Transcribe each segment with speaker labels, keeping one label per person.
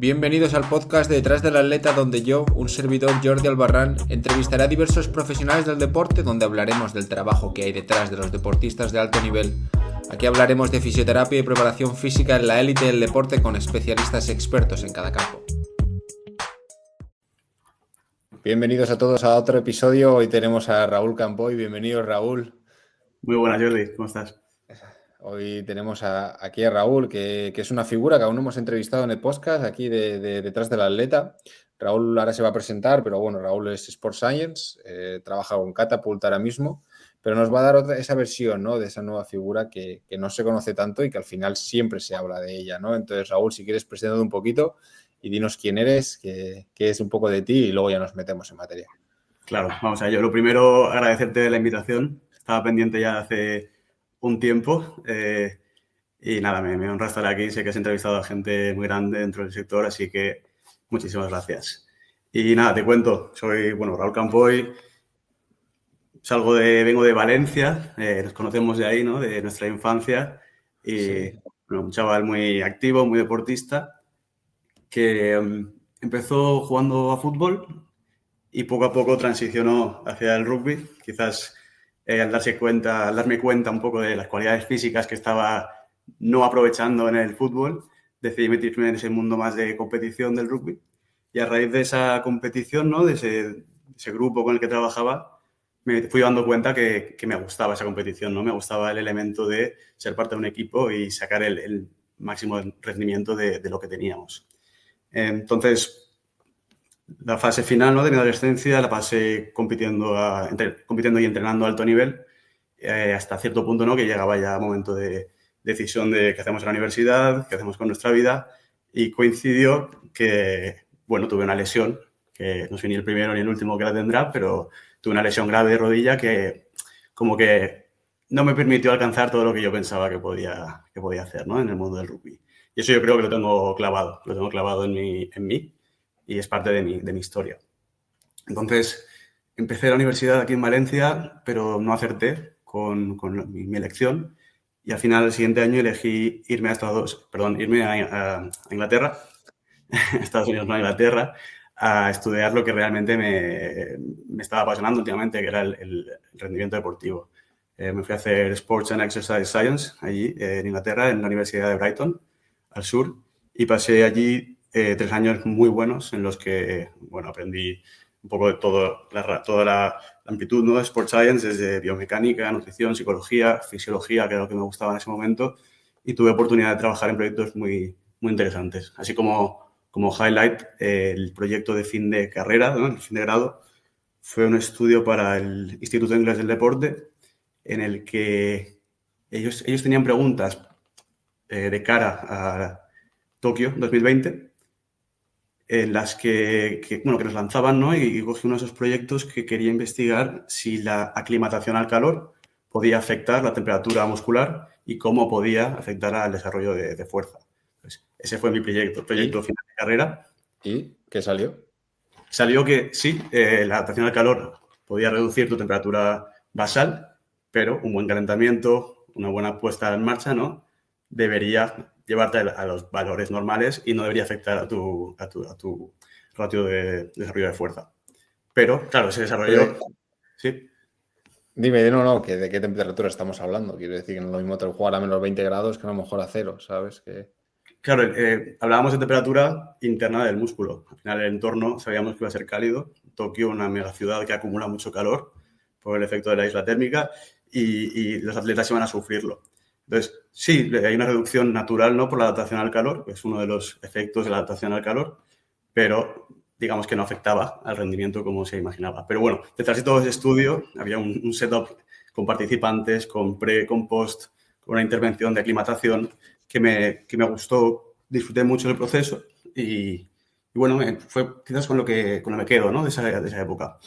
Speaker 1: Bienvenidos al podcast de Detrás del Atleta, donde yo, un servidor Jordi Albarrán, entrevistaré a diversos profesionales del deporte donde hablaremos del trabajo que hay detrás de los deportistas de alto nivel. Aquí hablaremos de fisioterapia y preparación física en la élite del deporte con especialistas expertos en cada campo. Bienvenidos a todos a otro episodio. Hoy tenemos a Raúl Campoy. Bienvenido, Raúl.
Speaker 2: Muy buenas, Jordi. ¿Cómo estás?
Speaker 1: Hoy tenemos aquí a Raúl, que es una figura que aún no hemos entrevistado en el podcast, aquí de Detrás del Atleta. Raúl ahora se va a presentar, pero bueno, Raúl es Sport Science, trabaja con Catapult ahora mismo, pero nos va a dar esa versión, ¿no?, de esa nueva figura que no se conoce tanto y que al final siempre se habla de ella, ¿no? Entonces, Raúl, si quieres, preséntate un poquito y dinos quién eres, qué es un poco de ti y luego ya nos metemos en materia.
Speaker 2: Claro, vamos a ello. Lo primero, agradecerte la invitación. Estaba pendiente ya hace un tiempo y nada, me honra estar aquí. Sé que has entrevistado a gente muy grande dentro del sector, así que muchísimas gracias. Y nada, te cuento. Soy, Raúl Campoy. Vengo de Valencia. Nos conocemos de ahí, ¿no?, de nuestra infancia. Y
Speaker 1: Sí.
Speaker 2: un chaval muy activo, muy deportista, que empezó jugando a fútbol y poco a poco transicionó hacia el rugby. Quizás al darme cuenta un poco de las cualidades físicas que estaba no aprovechando en el fútbol, decidí meterme en ese mundo más de competición del rugby. Y a raíz de esa competición, ¿no?, de ese grupo con el que trabajaba, me fui dando cuenta que me gustaba esa competición, ¿no? Me gustaba el elemento de ser parte de un equipo y sacar el máximo rendimiento de lo que teníamos. Entonces, la fase final, ¿no?, de mi adolescencia la pasé compitiendo y entrenando a alto nivel hasta cierto punto, ¿no?, que llegaba ya momento de decisión de qué hacemos en la universidad, qué hacemos con nuestra vida, y coincidió que, tuve una lesión, que no soy ni el primero ni el último que la tendrá, pero tuve una lesión grave de rodilla que como que no me permitió alcanzar todo lo que yo pensaba que podía hacer, ¿no?, en el mundo del rugby. Y eso yo creo que lo tengo clavado en mí. Y es parte de mi historia. Entonces, empecé la universidad aquí en Valencia, pero no acerté con mi elección. Y al final, el siguiente año, elegí irme a Inglaterra, Estados Unidos, no a Inglaterra, a estudiar lo que realmente me estaba apasionando últimamente, que era el rendimiento deportivo. Me fui a hacer Sports and Exercise Science allí en Inglaterra, en la Universidad de Brighton, al sur, y pasé allí 3 años muy buenos en los que, aprendí un poco de toda la amplitud, ¿no?, de Sport Science, desde biomecánica, nutrición, psicología, fisiología, que era lo que me gustaba en ese momento, y tuve oportunidad de trabajar en proyectos muy, muy interesantes. Así como highlight, el proyecto de fin de carrera, ¿no?, el fin de grado, fue un estudio para el Instituto Inglés del Deporte, en el que ellos tenían preguntas de cara a Tokio 2020, en las que nos lanzaban, ¿no?, y cogí uno de esos proyectos que quería investigar si la aclimatación al calor podía afectar la temperatura muscular y cómo podía afectar al desarrollo de fuerza. Pues ese fue mi proyecto final de carrera.
Speaker 1: ¿Y qué salió?
Speaker 2: Salió que sí, la adaptación al calor podía reducir tu temperatura basal, pero un buen calentamiento, una buena puesta en marcha, ¿no?, debería llevarte a los valores normales y no debería afectar a tu ratio de desarrollo de fuerza. Pero, claro, ese desarrollo... ¿Sí?
Speaker 1: Dime, no, que de qué temperatura estamos hablando. Quiero decir que no es lo mismo jugar a menos 20 grados que a lo mejor a 0, ¿sabes?
Speaker 2: Claro, hablábamos de temperatura interna del músculo. Al final, el entorno sabíamos que iba a ser cálido. Tokio, una megaciudad que acumula mucho calor por el efecto de la isla térmica, y los atletas iban a sufrirlo. Entonces, sí, hay una reducción natural, ¿no?, por la adaptación al calor, que es uno de los efectos de la adaptación al calor, pero digamos que no afectaba al rendimiento como se imaginaba. Pero bueno, detrás de todo ese estudio había un setup con participantes, con pre, con post, con una intervención de aclimatación que me gustó, disfruté mucho del proceso y fue quizás con lo que me quedo, ¿no?, de esa época.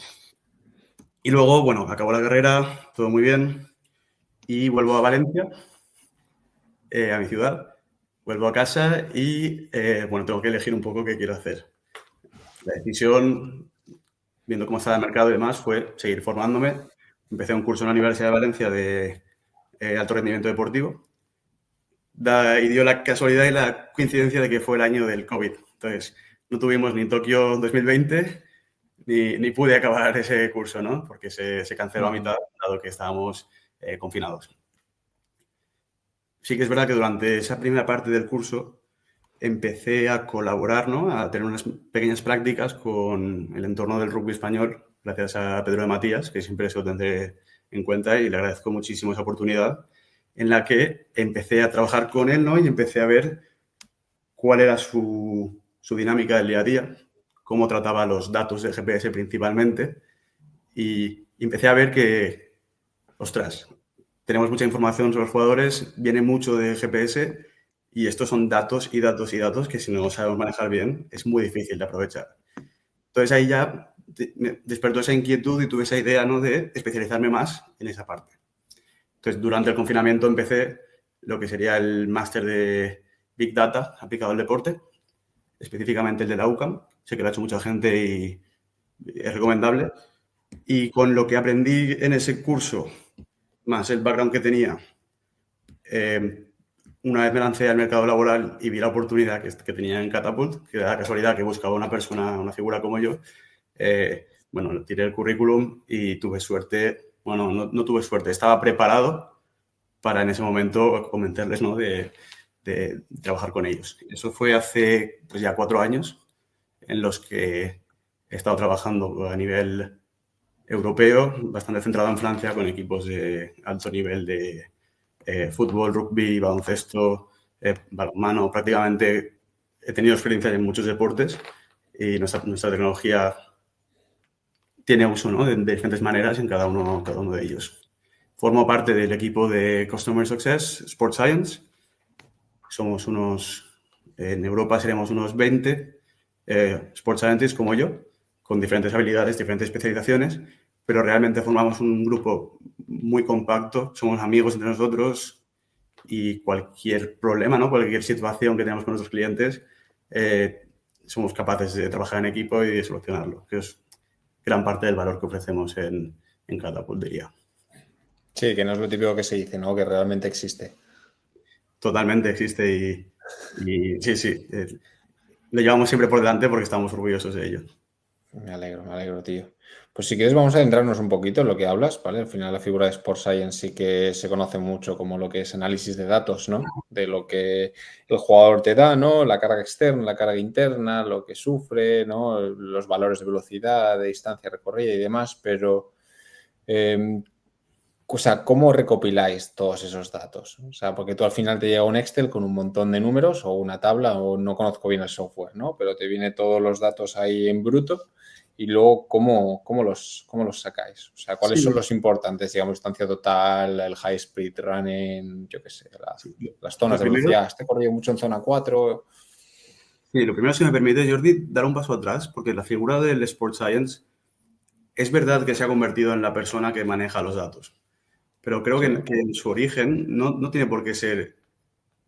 Speaker 2: Y luego, acabó la carrera, todo muy bien, y vuelvo a Valencia, a mi ciudad, vuelvo a casa y, tengo que elegir un poco qué quiero hacer. La decisión, viendo cómo estaba el mercado y demás, fue seguir formándome. Empecé un curso en la Universidad de Valencia de alto rendimiento deportivo, y dio la casualidad y la coincidencia de que fue el año del COVID. Entonces, no tuvimos ni Tokio 2020 ni pude acabar ese curso, ¿no? Porque se canceló a mitad, dado que estábamos confinados. Sí que es verdad que durante esa primera parte del curso empecé a colaborar, ¿no? A tener unas pequeñas prácticas con el entorno del rugby español, gracias a Pedro de Matías, que siempre se lo tendré en cuenta y le agradezco muchísimo esa oportunidad, en la que empecé a trabajar con él, ¿no? Y empecé a ver cuál era su dinámica del día a día, cómo trataba los datos del GPS principalmente, y empecé a ver que, ostras, tenemos mucha información sobre los jugadores, viene mucho de GPS y estos son datos y datos y datos que si no sabemos manejar bien es muy difícil de aprovechar. Entonces ahí ya me despertó esa inquietud y tuve esa idea, ¿no? De especializarme más en esa parte. Entonces durante el confinamiento empecé lo que sería el máster de Big Data aplicado al deporte, específicamente el de la UCAM. Sé que lo ha hecho mucha gente y es recomendable. Y con lo que aprendí en ese curso, más el background que tenía, una vez me lancé al mercado laboral y vi la oportunidad que tenía en Catapult, que era la casualidad que buscaba una persona, una figura como yo. Bueno, tiré el currículum y tuve suerte. Bueno, no tuve suerte, estaba preparado para en ese momento convencerles, ¿no? de trabajar con ellos. Eso fue hace pues, ya 4 años en los que he estado trabajando a nivel europeo, bastante centrado en Francia, con equipos de alto nivel de fútbol, rugby, baloncesto, balonmano. Prácticamente he tenido experiencia en muchos deportes y nuestra tecnología tiene uso, ¿no? de diferentes maneras en cada uno de ellos. Formo parte del equipo de Customer Success, Sport Science. Somos en Europa seremos unos 20 Sport Scientists como yo, con diferentes habilidades, diferentes especializaciones, pero realmente formamos un grupo muy compacto, somos amigos entre nosotros y cualquier problema, ¿no? Cualquier situación que tenemos con nuestros clientes, somos capaces de trabajar en equipo y de solucionarlo, que es gran parte del valor que ofrecemos en Catapult, diría.
Speaker 1: Sí, que no es lo típico que se dice, ¿no? Que realmente existe.
Speaker 2: Totalmente existe y sí, lo llevamos siempre por delante porque estamos orgullosos de ello.
Speaker 1: Me alegro, tío. Pues si quieres vamos a adentrarnos un poquito en lo que hablas, ¿vale? Al final la figura de Sport Science sí que se conoce mucho como lo que es análisis de datos, ¿no? De lo que el jugador te da, ¿no? La carga externa, la carga interna, lo que sufre, ¿no? Los valores de velocidad, de distancia recorrida y demás, pero... o sea, ¿cómo recopiláis todos esos datos? O sea, porque tú al final te llega un Excel con un montón de números o una tabla, o no conozco bien el software, ¿no? Pero te viene todos los datos ahí en bruto y luego, ¿cómo los sacáis? O sea, ¿cuáles
Speaker 2: Sí,
Speaker 1: son los importantes? Digamos, distancia total, el high speed running, yo qué sé, las zonas
Speaker 2: lo
Speaker 1: de
Speaker 2: primero,
Speaker 1: velocidad. Este corrido mucho en zona 4.
Speaker 2: sí, lo primero, si me permite, Jordi, dar un paso atrás, porque la figura del Sport Science es verdad que se ha convertido en la persona que maneja los datos, pero creo
Speaker 1: Sí.
Speaker 2: que en su origen no tiene por qué ser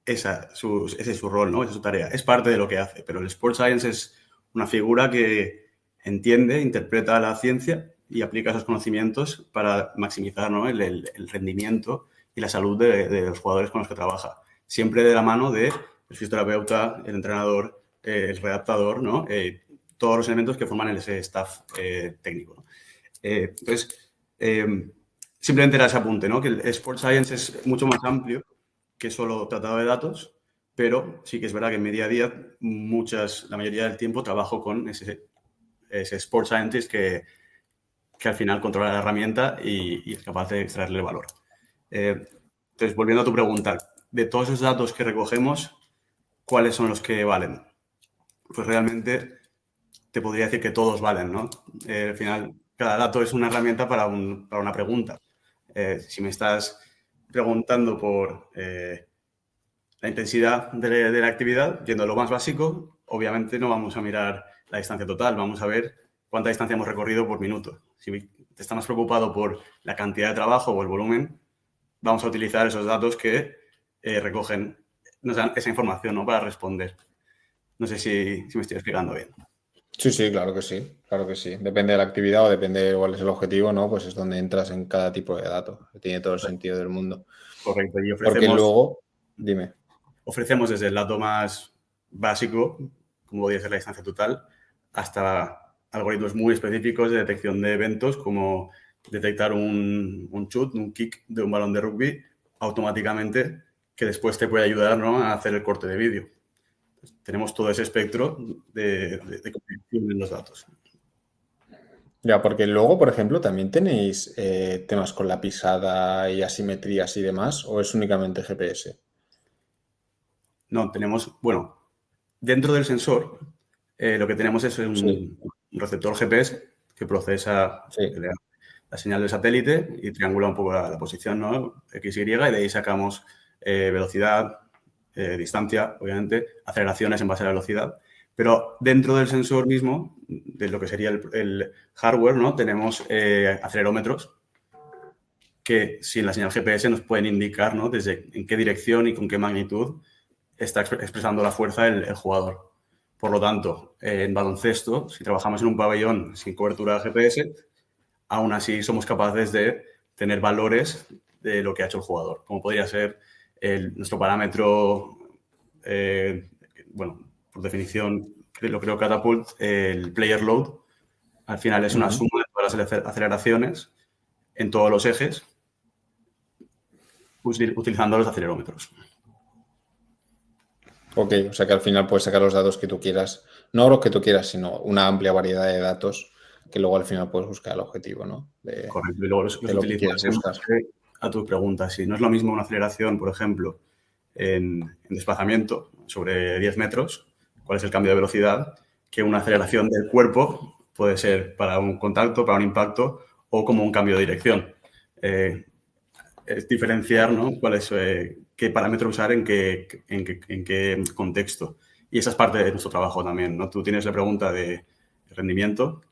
Speaker 2: ese es su rol, ¿no? Esa es su tarea. Es parte de lo que hace, pero el Sport Science es una figura que entiende, interpreta la ciencia y aplica esos conocimientos para maximizar, ¿no? el rendimiento y la salud de los jugadores con los que trabaja. Siempre de la mano del fisioterapeuta, el entrenador, el redactador, ¿no? Todos los elementos que forman ese staff técnico, ¿no? Entonces, simplemente era ese apunte, ¿no? Que el Sport Science es mucho más amplio que solo tratado de datos, pero sí que es verdad que en mi día a día, la mayoría del tiempo trabajo con ese Sport Scientist que al final controla la herramienta y es capaz de extraerle valor. Entonces, volviendo a tu pregunta, de todos esos datos que recogemos, ¿cuáles son los que valen? Pues realmente te podría decir que todos valen, ¿no? Al final, cada dato es una herramienta para una pregunta. Si me estás preguntando por la intensidad de la actividad, yendo a lo más básico, obviamente no vamos a mirar la distancia total, vamos a ver cuánta distancia hemos recorrido por minuto. Si te estás más preocupado por la cantidad de trabajo o el volumen, vamos a utilizar esos datos que recogen, nos dan esa información, ¿no? Para responder. No sé si me estoy explicando bien.
Speaker 1: Sí, claro que sí, claro que sí. Depende de la actividad o depende de cuál es el objetivo, ¿no? Pues es donde entras en cada tipo de dato. Tiene todo el sentido del mundo.
Speaker 2: Correcto. Y
Speaker 1: Porque luego, dime.
Speaker 2: ofrecemos desde el dato más básico, como podría ser la distancia total, hasta algoritmos muy específicos de detección de eventos, como detectar un shoot, un kick de un balón de rugby automáticamente, que después te puede ayudar, ¿no?, a hacer el corte de vídeo. Tenemos todo ese espectro de conexión en los datos.
Speaker 1: Ya, porque luego, por ejemplo, también tenéis temas con la pisada y asimetrías y demás, ¿o es únicamente GPS?
Speaker 2: No, tenemos, bueno, dentro del sensor, lo que tenemos es
Speaker 1: Sí,
Speaker 2: un receptor GPS que procesa
Speaker 1: sí.
Speaker 2: la señal del satélite y triangula un poco la posición, ¿no?, X, Y, y de ahí sacamos velocidad, distancia, obviamente, aceleraciones en base a la velocidad. Pero dentro del sensor mismo, de lo que sería el hardware, ¿no?, tenemos acelerómetros que sin la señal GPS nos pueden indicar, ¿no?, desde en qué dirección y con qué magnitud está expresando la fuerza el jugador. Por lo tanto, en baloncesto, si trabajamos en un pabellón sin cobertura GPS, aún así somos capaces de tener valores de lo que ha hecho el jugador, como podría ser nuestro parámetro, bueno, por definición, lo creo Catapult, el player load. Al final es una
Speaker 1: Ujú.
Speaker 2: suma de todas las aceleraciones en todos los ejes utilizando los acelerómetros.
Speaker 1: Ok, o sea que al final puedes sacar los datos que tú quieras, no los que tú quieras, sino una amplia variedad de datos que luego al final puedes buscar el objetivo, ¿no?
Speaker 2: Correcto. Y luego los
Speaker 1: De lo que quieres
Speaker 2: utilizas en
Speaker 1: buscar.
Speaker 2: base a tu pregunta. Si no es lo mismo una aceleración, por ejemplo, en desplazamiento sobre 10 metros, cuál es el cambio de velocidad, que una aceleración del cuerpo puede ser para un contacto, para un impacto o como un cambio de dirección. Es diferenciar, ¿no?, qué parámetro usar en qué contexto. Y esa es parte de nuestro trabajo también, ¿no? Tú tienes la pregunta de rendimiento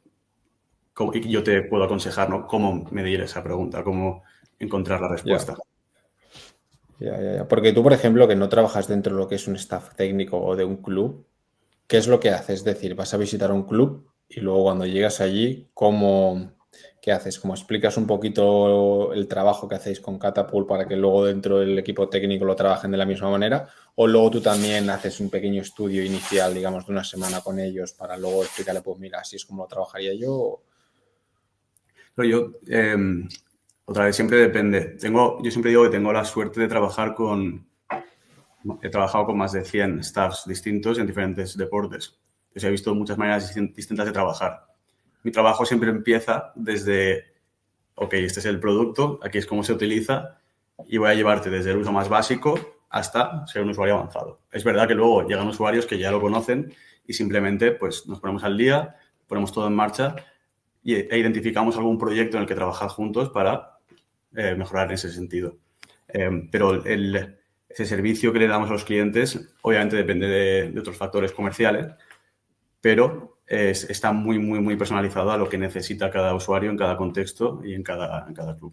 Speaker 2: y yo te puedo aconsejar, ¿no?, cómo medir esa pregunta, cómo encontrar la
Speaker 1: Ya,
Speaker 2: respuesta.
Speaker 1: ya. Porque tú, por ejemplo, que no trabajas dentro de lo que es un staff técnico o de un club, ¿qué es lo que haces? Es decir, vas a visitar un club y luego cuando llegas allí, ¿qué haces? ¿Cómo explicas un poquito el trabajo que hacéis con Catapult para que luego dentro del equipo técnico lo trabajen de la misma manera? ¿O luego tú también haces un pequeño estudio inicial, digamos, de una semana con ellos para luego explicarle, pues mira, así es como lo trabajaría yo?
Speaker 2: Pero yo, otra vez, siempre depende. Yo siempre digo que tengo la suerte de trabajar he trabajado con más de 100 staffs distintos en diferentes deportes. Entonces he visto muchas maneras distintas de trabajar. Mi trabajo siempre empieza desde, ok, este es el producto, aquí es cómo se utiliza y voy a llevarte desde el uso más básico hasta ser un usuario avanzado. Es verdad que luego llegan usuarios que ya lo conocen y simplemente pues, nos ponemos al día, ponemos todo en marcha e identificamos algún proyecto en el que trabajar juntos para mejorar en ese sentido. Pero ese servicio que le damos a los clientes obviamente depende de otros factores comerciales, pero está muy, muy, muy personalizado a lo que necesita cada usuario en cada contexto y en cada club.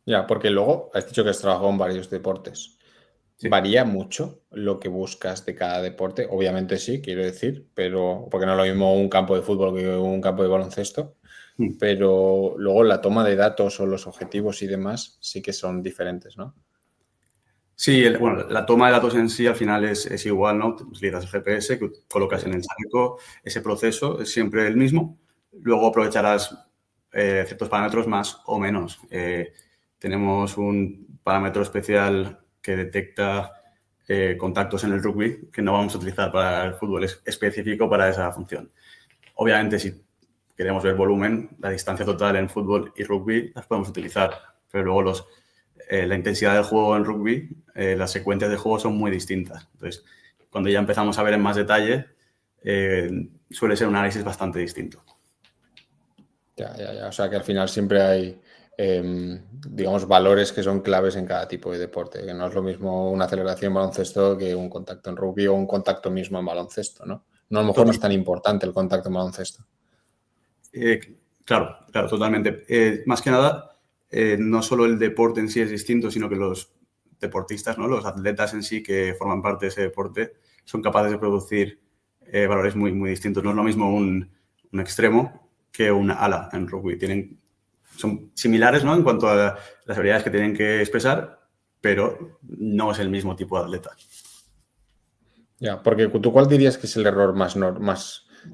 Speaker 1: Ya, porque luego has dicho que has trabajado en varios deportes.
Speaker 2: Sí.
Speaker 1: ¿Varía mucho lo que buscas de cada deporte? Obviamente sí, quiero decir, pero porque no es lo mismo un campo de fútbol que un campo de baloncesto,
Speaker 2: Mm.
Speaker 1: pero luego la toma de datos o los objetivos y demás sí que son diferentes, ¿no?
Speaker 2: Sí, bueno, la toma de datos en sí al final es igual, ¿no? Utilizas el GPS que colocas en el chaleco, ese proceso es siempre el mismo. Luego aprovecharás ciertos parámetros más o menos. Tenemos un parámetro especial que detecta contactos en el rugby que no vamos a utilizar para el fútbol, es específico para esa función. Obviamente, si queremos ver volumen, la distancia total en fútbol y rugby las podemos utilizar, pero luego la intensidad del juego en rugby, las secuencias de juego son muy distintas. Entonces, cuando ya empezamos a ver en más detalle, suele ser un análisis bastante distinto.
Speaker 1: Ya. O sea que al final siempre hay, digamos, valores que son claves en cada tipo de deporte, que no es lo mismo una aceleración en baloncesto que un contacto en rugby o un contacto mismo en baloncesto, ¿no? No, a lo mejor no
Speaker 2: Total,
Speaker 1: es tan importante el contacto en baloncesto.
Speaker 2: claro, totalmente. Más que nada, no solo el deporte en sí es distinto, sino que los deportistas, ¿no?, los atletas en sí que forman parte de ese deporte son capaces de producir valores muy, muy distintos. No es lo mismo un extremo que una ala en rugby. Son similares, ¿no?, en cuanto a las habilidades que tienen que expresar, pero no es el mismo tipo de atleta.
Speaker 1: Ya, porque tú, ¿cuál dirías que es el error más,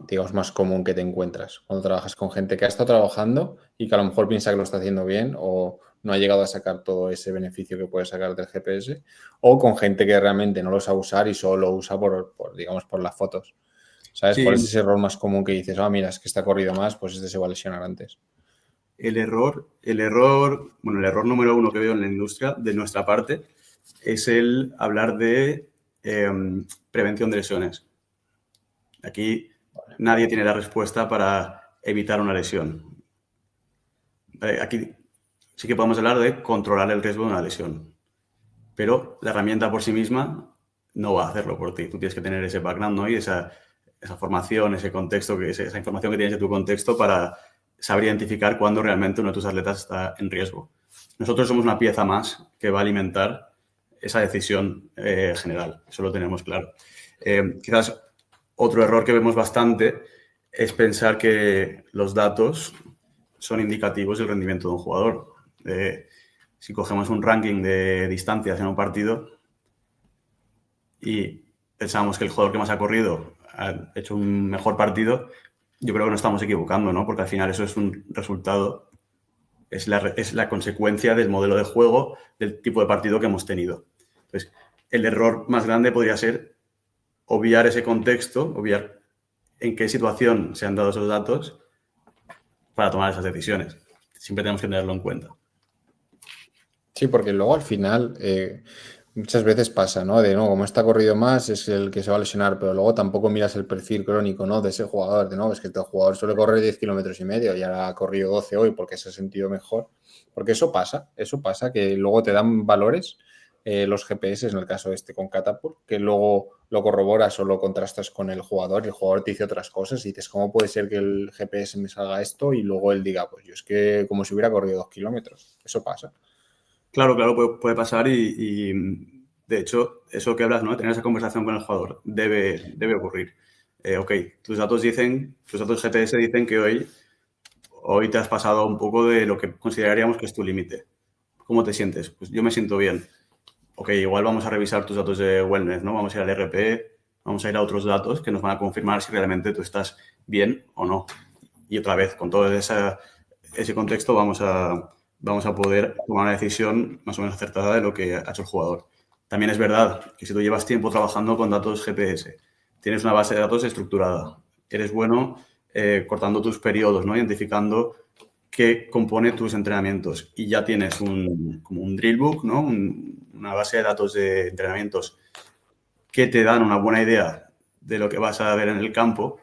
Speaker 1: digamos, más común que te encuentras cuando trabajas con gente que ha estado trabajando y que a lo mejor piensa que lo está haciendo bien o no ha llegado a sacar todo ese beneficio que puede sacar del GPS, o con gente que realmente no lo sabe usar y solo lo usa digamos, por las fotos? ¿Sabes? ¿Cuál
Speaker 2: Sí,
Speaker 1: es ese error más común que dices, mira, es que está corrido más, pues este se va a lesionar antes?
Speaker 2: bueno, el error número uno que veo en la industria de nuestra parte es el hablar de prevención de lesiones. Aquí nadie tiene la respuesta para evitar una lesión. Aquí sí que podemos hablar de controlar el riesgo de una lesión, pero la herramienta por sí misma no va a hacerlo por ti. Tú tienes que tener ese background, ¿no? Y esa formación, ese contexto, esa información que tienes de tu contexto para saber identificar cuándo realmente uno de tus atletas está en riesgo. Nosotros somos una pieza más que va a alimentar esa decisión general. Eso lo tenemos claro. Quizás otro error que vemos bastante es pensar que los datos son indicativos del rendimiento de un jugador. Si cogemos un ranking de distancias en un partido y pensamos que el jugador que más ha corrido ha hecho un mejor partido, yo creo que nos estamos equivocando, ¿no? Porque al final eso es un resultado, es la consecuencia del modelo de juego, del tipo de partido que hemos tenido. Entonces, el error más grande podría ser obviar ese contexto, obviar en qué situación se han dado esos datos para tomar esas decisiones. Siempre tenemos que tenerlo en cuenta.
Speaker 1: Sí, porque luego al final muchas veces pasa, ¿no? De no, como está corrido más es el que se va a lesionar, pero luego tampoco miras el perfil crónico, ¿no? De ese jugador, de no, es que este jugador suele correr 10 kilómetros y medio y ahora ha corrido 12 hoy porque se ha sentido mejor. Porque eso pasa, que luego te dan valores, los GPS, en el caso este con Catapult, que luego lo corroboras o lo contrastas con el jugador y el jugador te dice otras cosas y dices, ¿cómo puede ser que el GPS me salga esto? Y luego él diga, pues yo es que como si hubiera corrido 2 kilómetros. Eso pasa.
Speaker 2: Claro, puede pasar de hecho, eso que hablas, ¿no? Tener esa conversación con el jugador debe ocurrir. Ok, tus datos GPS dicen que hoy te has pasado un poco de lo que consideraríamos que es tu límite. ¿Cómo te sientes? Pues yo me siento bien. Ok, igual vamos a revisar tus datos de wellness, ¿no? Vamos a ir al RP, vamos a ir a otros datos que nos van a confirmar si realmente tú estás bien o no. Y otra vez, con todo ese contexto, vamos a poder tomar una decisión más o menos acertada de lo que ha hecho el jugador. También es verdad que si tú llevas tiempo trabajando con datos GPS, tienes una base de datos estructurada, eres bueno cortando tus periodos, ¿no? Identificando qué compone tus entrenamientos y ya tienes como un drill book, ¿no? Una base de datos de entrenamientos que te dan una buena idea de lo que vas a ver en el campo.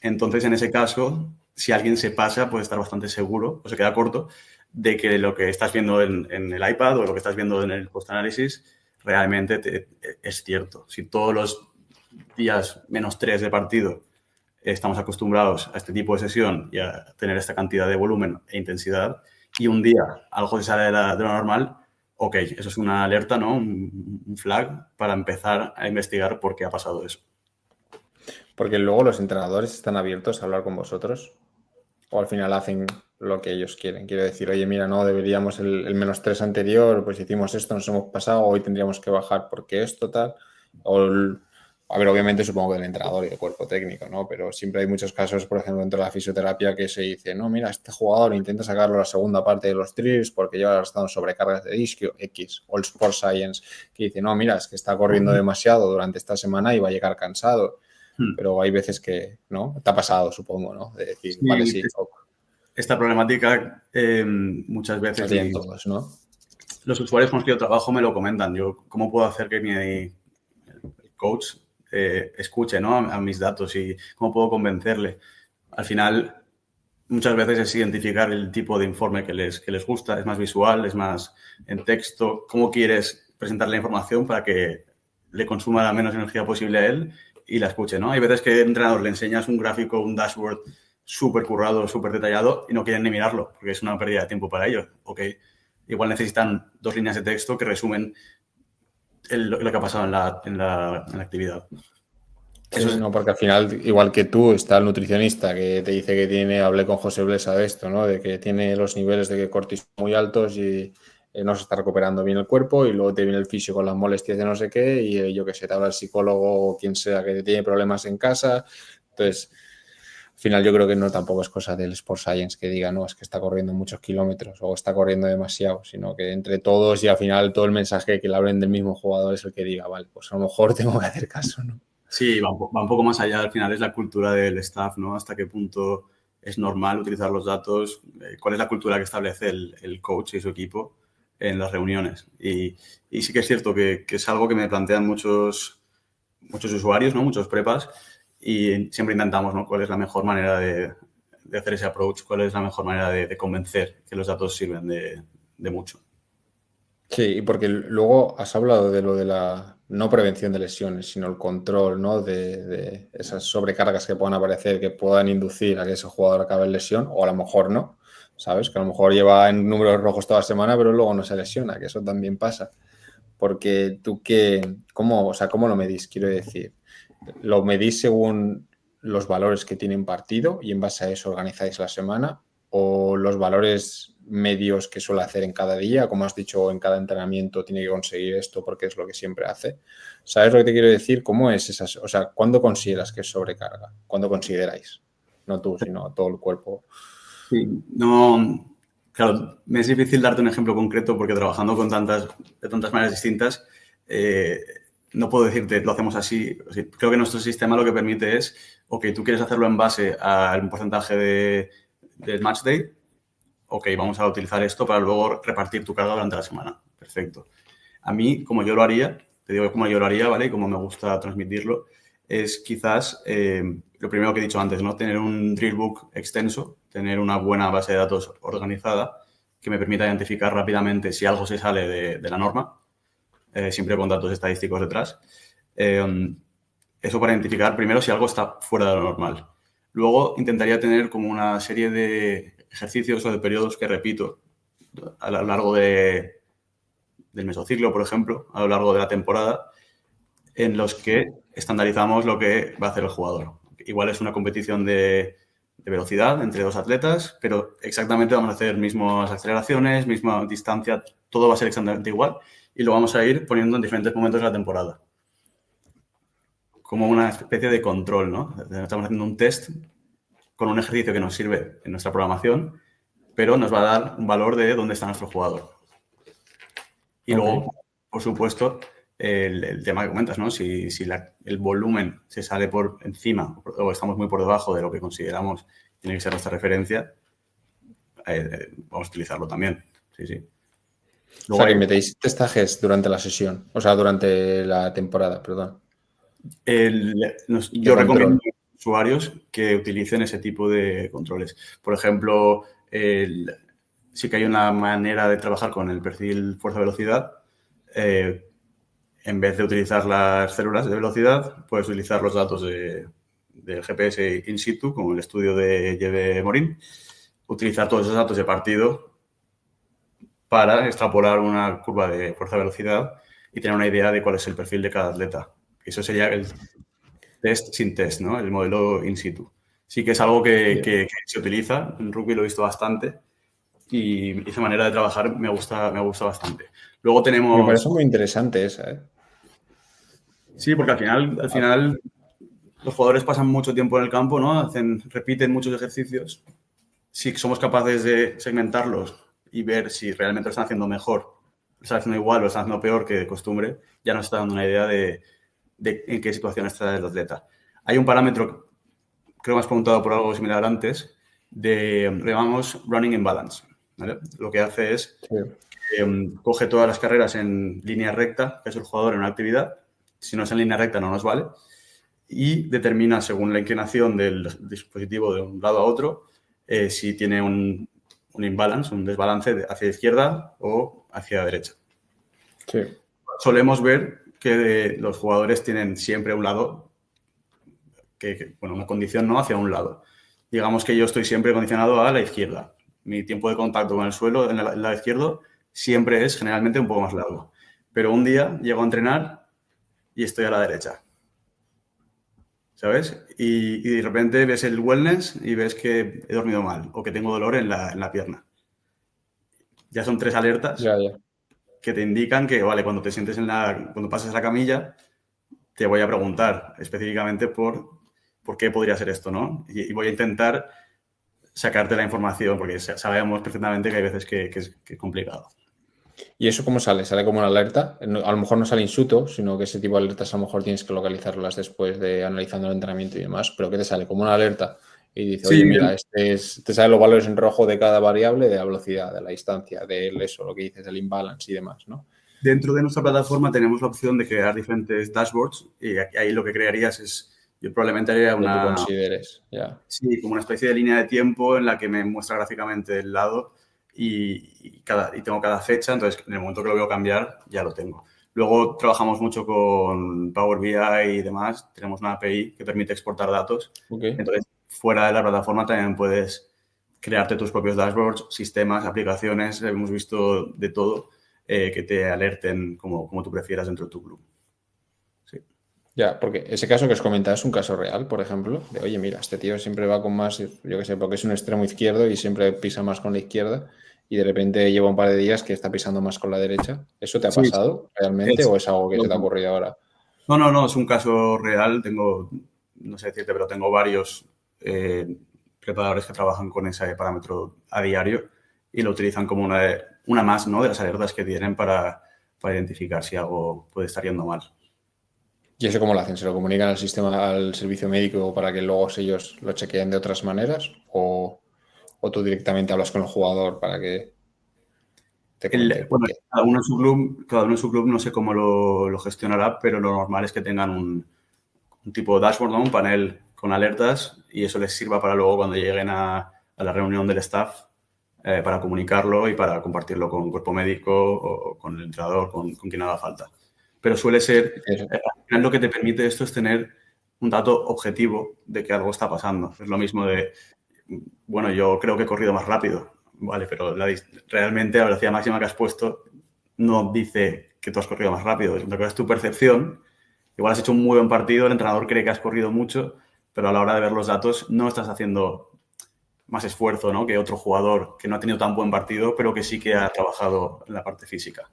Speaker 2: Entonces, en ese caso, si alguien se pasa, puede estar bastante seguro o se queda corto de que lo que estás viendo en el iPad o lo que estás viendo en el post-análisis realmente es cierto. Si todos los días -3 de partido estamos acostumbrados a este tipo de sesión y a tener esta cantidad de volumen e intensidad, y un día algo se sale de lo normal, ok, eso es una alerta, ¿no? Un flag para empezar a investigar por qué ha pasado eso.
Speaker 1: Porque luego los entrenadores están abiertos a hablar con vosotros o al final hacen lo que ellos quieren. Quiero decir, oye, mira, no, deberíamos el -3 anterior, pues hicimos esto, nos hemos pasado, hoy tendríamos que bajar porque esto tal. A ver, obviamente supongo que el entrenador y el cuerpo técnico, ¿no? Pero siempre hay muchos casos, por ejemplo, dentro de la fisioterapia que se dice, no, mira, este jugador intenta sacarlo a la segunda parte de los drills porque lleva gastando sobrecargas de isquio X, o el Sport Science, que dice, no, mira, es que está corriendo demasiado durante esta semana y va a llegar cansado. Pero hay veces que, ¿no? Te ha pasado, supongo, ¿no? De decir, vale,
Speaker 2: Sí,
Speaker 1: sí,
Speaker 2: esta problemática muchas veces
Speaker 1: la todos, ¿no?
Speaker 2: los usuarios con los que yo trabajo me lo comentan. Yo, ¿cómo puedo hacer que mi coach escuche, ¿no? a mis datos y cómo puedo convencerle? Al final, muchas veces es identificar el tipo de informe que les gusta. Es más visual, es más en texto. ¿Cómo quieres presentar la información para que le consuma la menos energía posible a él y la escuche, ¿no? Hay veces que al entrenador le enseñas un gráfico, un dashboard súper currado, súper detallado y no quieren ni mirarlo porque es una pérdida de tiempo para ellos. Ok, igual necesitan 2 líneas de texto que resumen lo que ha pasado en la actividad.
Speaker 1: Sí,
Speaker 2: Eso es,
Speaker 1: no, porque al final, igual que tú, está el nutricionista que te dice que hablé con José Blesa de esto, ¿no? De que tiene los niveles de cortisol muy altos y no se está recuperando bien el cuerpo y luego te viene el fisio con las molestias de no sé qué y yo qué sé, te habla el psicólogo o quien sea que tiene problemas en casa. Entonces, al final yo creo que no tampoco es cosa del Sport Science que diga, no, es que está corriendo muchos kilómetros o está corriendo demasiado, sino que entre todos y al final todo el mensaje que le hablen del mismo jugador es el que diga, vale, pues a lo mejor tengo que hacer caso, ¿no?
Speaker 2: Sí, va un poco más allá. Al final es la cultura del staff, ¿no? Hasta qué punto es normal utilizar los datos, cuál es la cultura que establece el coach y su equipo en las reuniones. Y sí que es cierto que es algo que me plantean muchos usuarios, ¿no? Muchos prepas, y siempre intentamos, ¿no? ¿Cuál es la mejor manera de hacer ese approach? ¿Cuál es la mejor manera de convencer que los datos sirven de mucho?
Speaker 1: Sí, y porque luego has hablado de lo de la no prevención de lesiones, sino el control, ¿no? De esas sobrecargas que puedan aparecer, que puedan inducir a que ese jugador acabe en lesión, o a lo mejor no, ¿sabes? Que a lo mejor lleva en números rojos toda la semana, pero luego no se lesiona, que eso también pasa. Porque tú ¿cómo, o sea, cómo lo medís? Quiero decir, ¿lo medís según los valores que tienen partido y en base a eso organizáis la semana? ¿O los valores medios que suele hacer en cada día? Como has dicho, en cada entrenamiento tiene que conseguir esto porque es lo que siempre hace. ¿Sabes lo que te quiero decir? ¿Cómo es esas? O sea, ¿cuándo consideras que es sobrecarga? ¿Cuándo consideráis? No tú, sino todo el cuerpo.
Speaker 2: Sí, no, claro, me es difícil darte un ejemplo concreto porque trabajando de tantas maneras distintas, eh, no puedo decirte lo hacemos así. O sea, creo que nuestro sistema lo que permite es, ok, tú quieres hacerlo en base al porcentaje del match day, ok, vamos a utilizar esto para luego repartir tu carga durante la semana. Perfecto. A mí, como yo lo haría, te digo cómo yo lo haría, ¿vale? Y cómo me gusta transmitirlo, es quizás lo primero que he dicho antes, ¿no? Tener un drill book extenso, tener una buena base de datos organizada que me permita identificar rápidamente si algo se sale de la norma, siempre con datos estadísticos detrás. Eso para identificar primero si algo está fuera de lo normal. Luego intentaría tener como una serie de ejercicios o de periodos que repito a lo largo del mesociclo, por ejemplo, a lo largo de la temporada, en los que estandarizamos lo que va a hacer el jugador. Igual es una competición de velocidad entre dos atletas, pero exactamente vamos a hacer mismas aceleraciones, misma distancia, todo va a ser exactamente igual y lo vamos a ir poniendo en diferentes momentos de la temporada. Como una especie de control, ¿no? Estamos haciendo un test con un ejercicio que nos sirve en nuestra programación, pero nos va a dar un valor de dónde está nuestro jugador. Y
Speaker 1: Ok.
Speaker 2: luego, por supuesto, el tema que comentas, ¿no? Si el volumen se sale por encima o estamos muy por debajo de lo que consideramos tiene que ser nuestra referencia, vamos a utilizarlo también. Sí, sí.
Speaker 1: O
Speaker 2: Luego
Speaker 1: sea, que
Speaker 2: hay,
Speaker 1: metéis testajes durante la sesión, o sea, durante la temporada, perdón, de
Speaker 2: yo recomiendo
Speaker 1: control.
Speaker 2: a los usuarios que utilicen ese tipo de controles. Por ejemplo, sí que hay una manera de trabajar con el perfil fuerza-velocidad. En vez de utilizar las células de velocidad, puedes utilizar los datos del GPS in situ, como el estudio de Jeve Morín, utilizar todos esos datos de partido para extrapolar una curva de fuerza-velocidad y tener una idea de cuál es el perfil de cada atleta. Eso sería el test sin test, ¿no? El modelo in situ. Sí que es algo que se utiliza, en rugby lo he visto bastante y esa manera de trabajar me gusta bastante. Luego
Speaker 1: Me
Speaker 2: tenemos...
Speaker 1: parece muy interesante esa, ¿eh?
Speaker 2: Sí, porque al final los jugadores pasan mucho tiempo en el campo, ¿no? Repiten muchos ejercicios. Si somos capaces de segmentarlos y ver si realmente lo están haciendo mejor, lo están haciendo igual o lo están haciendo peor que de costumbre, ya nos está dando una idea de en qué situación está el atleta. Hay un parámetro, creo que me has preguntado por algo similar antes, le llamamos running in balance, ¿vale? Lo que hace es
Speaker 1: Sí.
Speaker 2: coge todas las carreras en línea recta, que es el jugador en una actividad. Si no es en línea recta no nos vale. Y determina, según la inclinación del dispositivo de un lado a otro, si tiene un imbalance, un desbalance hacia izquierda o hacia derecha.
Speaker 1: Sí.
Speaker 2: Solemos ver que los jugadores tienen siempre un lado, bueno, una condición no hacia un lado. Digamos que yo estoy siempre condicionado a la izquierda. Mi tiempo de contacto con el suelo en el lado izquierdo siempre es generalmente un poco más largo. Pero un día llego a entrenar y estoy a la derecha. ¿Sabes? Y de repente ves el wellness y ves que he dormido mal o que tengo dolor en la pierna. Ya son 3 alertas
Speaker 1: Ya, ya.
Speaker 2: que te indican que, vale, cuando te sientes cuando pases la camilla, te voy a preguntar específicamente por qué podría ser esto, ¿no? Y voy a intentar sacarte la información, porque sabemos perfectamente que hay veces que es complicado.
Speaker 1: ¿Y eso cómo sale? ¿Sale como una alerta? A lo mejor no sale insuto, sino que ese tipo de alertas a lo mejor tienes que localizarlas después de analizando el entrenamiento y demás, pero ¿qué te sale? Como una alerta y dice,
Speaker 2: Sí,
Speaker 1: oye, mira, te salen los valores en rojo de cada variable, de la velocidad, de la distancia, de eso, lo que dices, del imbalance y demás, ¿no?
Speaker 2: dentro de nuestra plataforma tenemos la opción de crear diferentes dashboards y ahí lo que crearías es, yo probablemente haría
Speaker 1: Que tú consideres, ya.
Speaker 2: sí, como una especie de línea de tiempo en la que me muestra gráficamente el lado y tengo cada fecha, entonces en el momento que lo veo cambiar ya lo tengo. Luego trabajamos mucho con Power BI y demás, tenemos una API que permite exportar datos,
Speaker 1: Ok.
Speaker 2: entonces fuera de la plataforma también puedes crearte tus propios dashboards, sistemas, aplicaciones, hemos visto de todo que te alerten como tú prefieras dentro de tu club. Sí.
Speaker 1: Ya, porque ese caso que os comentaba es un caso real, por ejemplo, de oye, mira, este tío siempre va con más, yo qué sé, porque es un extremo izquierdo y siempre pisa más con la izquierda y de repente lleva un par de días que está pisando más con la derecha. ¿Eso te ha
Speaker 2: Sí,
Speaker 1: pasado realmente
Speaker 2: es,
Speaker 1: o es algo que se te ha ocurrido ahora?
Speaker 2: no, es un caso real. Tengo, no sé decirte, pero tengo varios preparadores que trabajan con ese parámetro a diario y lo utilizan como una más, ¿no?, de las alertas que tienen para identificar si algo puede estar yendo mal.
Speaker 1: ¿Y eso cómo lo hacen? ¿Se lo comunican al sistema, al servicio médico para que luego ellos lo chequeen de otras maneras? ¿O tú directamente hablas con el jugador para que te comente?
Speaker 2: Bueno, cada uno en su club no sé cómo lo gestionará, pero lo normal es que tengan un tipo de dashboard, ¿no?, un panel con alertas y eso les sirva para luego cuando lleguen a la reunión del staff para comunicarlo y para compartirlo con el cuerpo médico o con el entrenador, con quien haga falta. Pero suele ser,
Speaker 1: Eso.
Speaker 2: al final lo que te permite esto es tener un dato objetivo de que algo está pasando. Es lo mismo de, bueno, yo creo que he corrido más rápido, vale, pero realmente la velocidad máxima que has puesto no dice que tú has corrido más rápido. Lo que es tu percepción. Igual has hecho un muy buen partido, el entrenador cree que has corrido mucho, pero a la hora de ver los datos no estás haciendo más esfuerzo, ¿no?, que otro jugador que no ha tenido tan buen partido, pero que sí que ha trabajado en la parte física.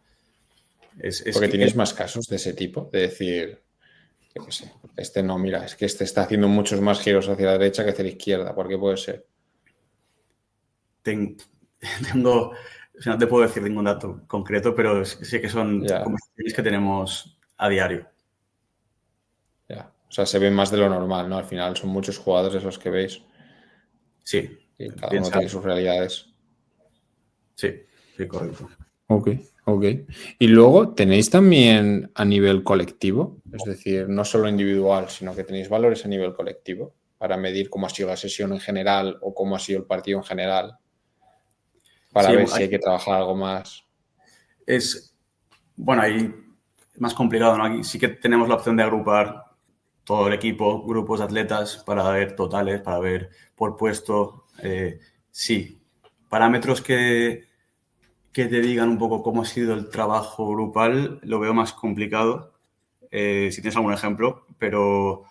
Speaker 1: Porque tienes más casos de ese tipo, de decir, yo qué sé, este no, mira, es que este está haciendo muchos más giros hacia la derecha que hacia la izquierda. ¿Por qué puede ser?
Speaker 2: Tengo, o sea, no te puedo decir ningún dato concreto, pero sé que son
Speaker 1: Ya,
Speaker 2: conversaciones que tenemos a diario.
Speaker 1: ya. O sea, se ve más de lo normal, ¿no? Al final son muchos jugadores los que veis
Speaker 2: Sí,
Speaker 1: y cada uno
Speaker 2: piensa.
Speaker 1: tiene sus realidades.
Speaker 2: Sí, sí, correcto.
Speaker 1: Ok, ok. Y luego tenéis también a nivel colectivo, es decir, no solo individual, sino que tenéis valores a nivel colectivo para medir cómo ha sido la sesión en general o cómo ha sido el partido en general, para
Speaker 2: Sí,
Speaker 1: ver si hay que trabajar algo más.
Speaker 2: bueno, ahí es más complicado, ¿no? Aquí sí que tenemos la opción de agrupar todo el equipo, grupos de atletas, para ver totales, para ver por puesto. Sí, parámetros que te digan un poco cómo ha sido el trabajo grupal, lo veo más complicado, si tienes algún ejemplo, pero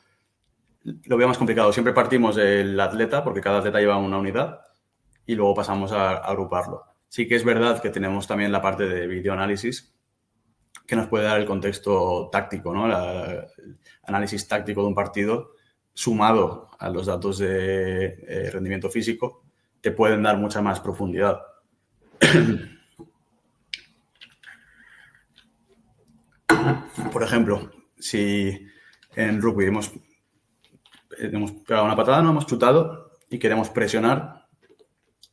Speaker 2: lo veo más complicado. Siempre partimos del atleta, porque cada atleta lleva una unidad, y luego pasamos a agruparlo. Sí que es verdad que tenemos también la parte de videoanálisis, que nos puede dar el contexto táctico, ¿no? El análisis táctico de un partido sumado a los datos de rendimiento físico, te pueden dar mucha más profundidad. Por ejemplo, si en rugby hemos pegado una patada, no hemos chutado y queremos presionar,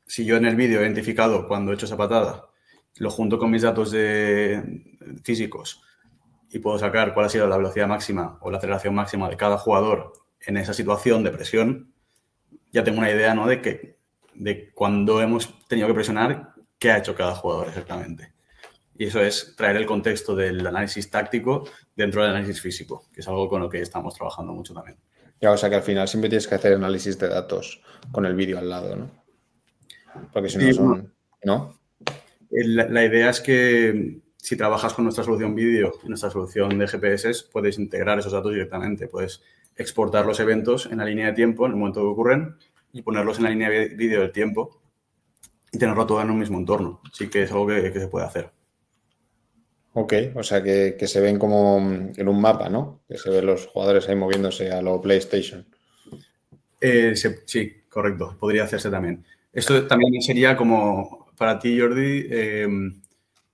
Speaker 2: si yo en el vídeo he identificado cuando he hecho esa patada, lo junto con mis datos físicos y puedo sacar cuál ha sido la velocidad máxima o la aceleración máxima de cada jugador en esa situación de presión, ya tengo una idea, ¿no?, de cuando hemos tenido que presionar, qué ha hecho cada jugador exactamente. Y eso es traer el contexto del análisis táctico dentro del análisis físico, que es algo con lo que estamos trabajando mucho también.
Speaker 1: Ya, o sea que al final siempre tienes que hacer análisis de datos con el vídeo al lado, ¿no? Porque si no
Speaker 2: Sí, bueno,
Speaker 1: son, ¿no?
Speaker 2: la idea es que si trabajas con nuestra solución vídeo y nuestra solución de GPS, puedes integrar esos datos directamente. Puedes exportar los eventos en la línea de tiempo en el momento que ocurren y ponerlos en la línea de vídeo del tiempo. y tenerlo todo en un mismo entorno. Sí que es algo que se puede hacer.
Speaker 1: Ok, o sea que se ven como en un mapa, ¿no? Que se ven los jugadores ahí moviéndose a lo PlayStation.
Speaker 2: Sí, correcto. Podría hacerse también. Esto también sería como para ti, Jordi.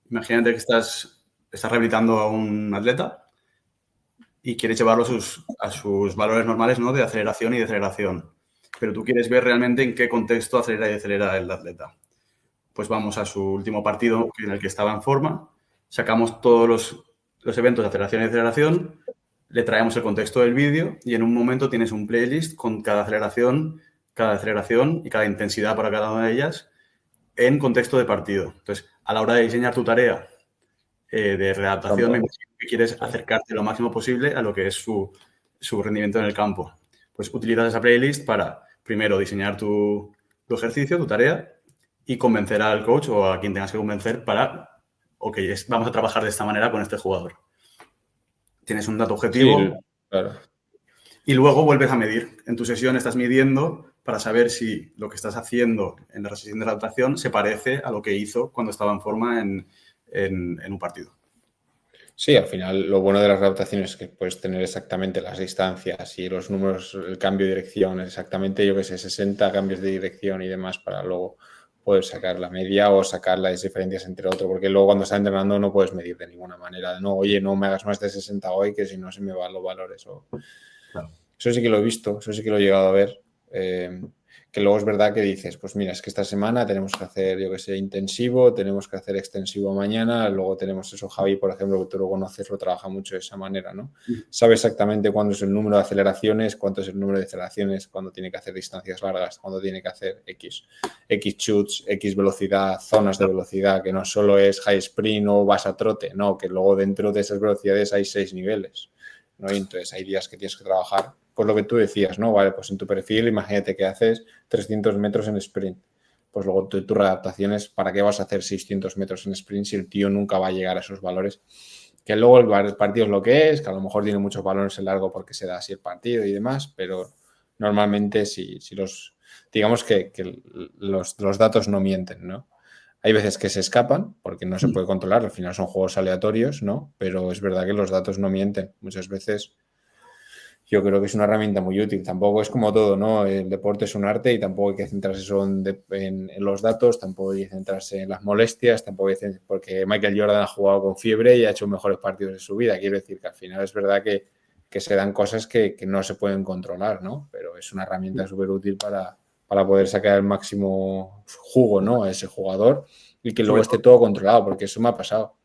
Speaker 2: Imagínate que estás rehabilitando a un atleta y quieres llevarlo a sus valores normales, ¿no? De aceleración y deceleración. Pero tú quieres ver realmente en qué contexto acelera y decelera el atleta. Pues vamos a su último partido en el que estaba en forma, sacamos todos los eventos de aceleración y deceleración, le traemos el contexto del vídeo y en un momento tienes un playlist con cada aceleración y cada intensidad para cada una de ellas en contexto de partido. Entonces, a la hora de diseñar tu tarea de readaptación, me imagino que quieres acercarte lo máximo posible a lo que es su rendimiento en el campo. Pues utilizas esa playlist para, primero, diseñar tu ejercicio, tu tarea, y convencer al coach o a quien tengas que convencer para, ok, vamos a trabajar de esta manera con este jugador. Tienes un dato
Speaker 1: Sí,
Speaker 2: objetivo
Speaker 1: claro.
Speaker 2: y luego vuelves a medir. En tu sesión estás midiendo para saber si lo que estás haciendo en la sesión de adaptación se parece a lo que hizo cuando estaba en forma en un partido.
Speaker 1: Sí, al final lo bueno de las adaptaciones es que puedes tener exactamente las distancias y los números, el cambio de dirección, exactamente, yo que sé, 60 cambios de dirección y demás para luego poder sacar la media o sacar las diferencias entre otro, porque luego cuando estás entrenando no puedes medir de ninguna manera. No, oye, no me hagas más de 60 hoy que si no se me van los valores.
Speaker 2: Claro.
Speaker 1: Eso sí que lo he visto, eso sí que lo he llegado a ver. Que luego es verdad que dices, pues mira, es que esta semana tenemos que hacer, yo que sé, intensivo, tenemos que hacer extensivo mañana, luego tenemos eso, Javi, por ejemplo, que tú lo conoces, lo trabaja mucho de esa manera, ¿no? Sabe exactamente cuándo es el número de aceleraciones, cuánto es el número de aceleraciones, cuándo tiene que hacer distancias largas, cuándo tiene que hacer X shoots, X velocidad, zonas de velocidad, que no solo es high sprint o vas a trote, no, que luego dentro de esas velocidades hay 6 niveles, ¿no? Y entonces hay días que tienes que trabajar, pues lo que tú decías, ¿no? Vale, pues en tu perfil, imagínate que haces 300 metros en sprint. Pues luego tu readaptación es ¿para qué vas a hacer 600 metros en sprint si el tío nunca va a llegar a esos valores? Que luego el partido es lo que es, que a lo mejor tiene muchos valores en largo porque se da así el partido y demás, pero normalmente si digamos que los datos no mienten, ¿no? Hay veces que se escapan porque no se puede controlar, al final son juegos aleatorios, ¿no? Pero es verdad que los datos no mienten. Muchas veces yo creo que es una herramienta muy útil. Tampoco es como todo, ¿no? El deporte es un arte y tampoco hay que centrarse solo en los datos, tampoco hay que centrarse en las molestias, tampoco hay que, porque Michael Jordan ha jugado con fiebre y ha hecho mejores partidos de su vida. Quiero decir que al final es verdad que se dan cosas que no se pueden controlar, ¿no? Pero es una herramienta súper útil para poder sacar el máximo jugo, ¿no? A ese jugador y que luego
Speaker 2: Sobre
Speaker 1: esté
Speaker 2: todo,
Speaker 1: todo controlado, porque eso me ha pasado.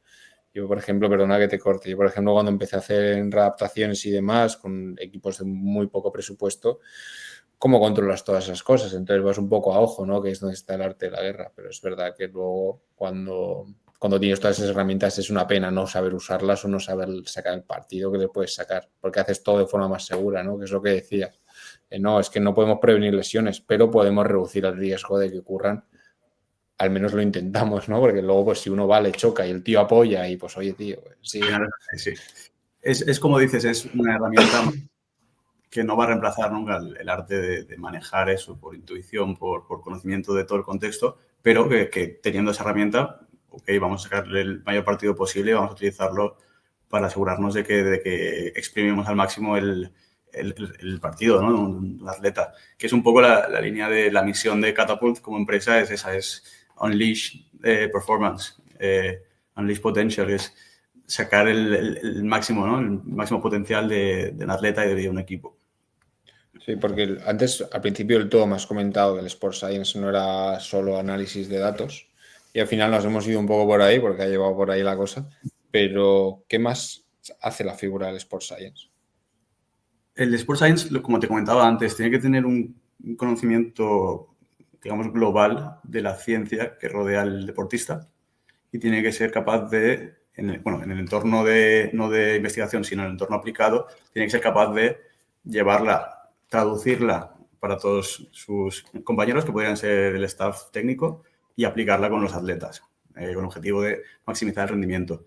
Speaker 1: Yo, por ejemplo, perdona que te corte, yo, por ejemplo, cuando empecé a hacer readaptaciones y demás con equipos de muy poco presupuesto, ¿cómo controlas todas esas cosas? Entonces vas un poco a ojo, ¿no? Que es donde está el arte de la guerra, pero es verdad que luego cuando tienes todas esas herramientas es una pena no saber usarlas o no saber sacar el partido que le puedes sacar, porque haces todo de forma más segura, ¿no? Que es lo que decías. No, es que no podemos prevenir lesiones, pero podemos reducir el riesgo de que ocurran, al menos lo intentamos, ¿no? Porque luego, pues si uno va, le choca y el tío apoya y pues, oye, tío, pues, sí.
Speaker 2: sí. Es como dices, es una herramienta que no va a reemplazar nunca el arte de manejar eso por intuición, por conocimiento de todo el contexto, pero que teniendo esa herramienta, ok, vamos a sacarle el mayor partido posible y vamos a utilizarlo para asegurarnos de que exprimimos al máximo el partido, ¿no? Un atleta, que es un poco la línea de la misión de Catapult como empresa, es esa, es unleash performance, unleash potential, es sacar el máximo, ¿no? El máximo potencial de un atleta y de un equipo.
Speaker 1: Sí, porque antes, al principio del todo, me has comentado que el Sport Science no era solo análisis de datos y al final nos hemos ido un poco por ahí porque ha llevado por ahí la cosa, pero ¿qué más hace la figura del Sport Science?
Speaker 2: El Sport Science, como te comentaba antes, tiene que tener un conocimiento, digamos, global de la ciencia que rodea al deportista y tiene que ser capaz de, en el entorno no de investigación, sino en el entorno aplicado, tiene que ser capaz de llevarla, traducirla para todos sus compañeros, que podrían ser el staff técnico, y aplicarla con los atletas, con el objetivo de maximizar el rendimiento.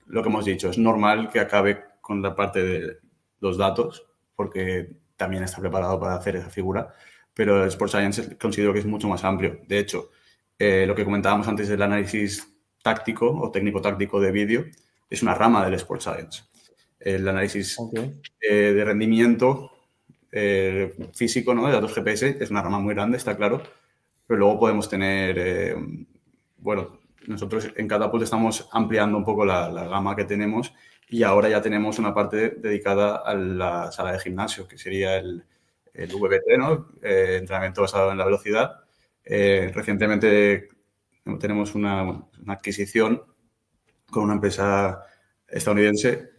Speaker 2: Lo que hemos dicho, es normal que acabe con la parte de los datos, porque también está preparado para hacer esa figura, pero el Sports Science considero que es mucho más amplio. De hecho, lo que comentábamos antes del análisis táctico o técnico-táctico de vídeo es una rama del Sport Science. El análisis de rendimiento físico, ¿no? De datos GPS es una rama muy grande, está claro, pero luego podemos tener, bueno, nosotros en Catapult estamos ampliando un poco la gama que tenemos y ahora ya tenemos una parte dedicada a la sala de gimnasio, que sería el VBT, ¿no? Entrenamiento basado en la velocidad. Recientemente tenemos una adquisición con una empresa estadounidense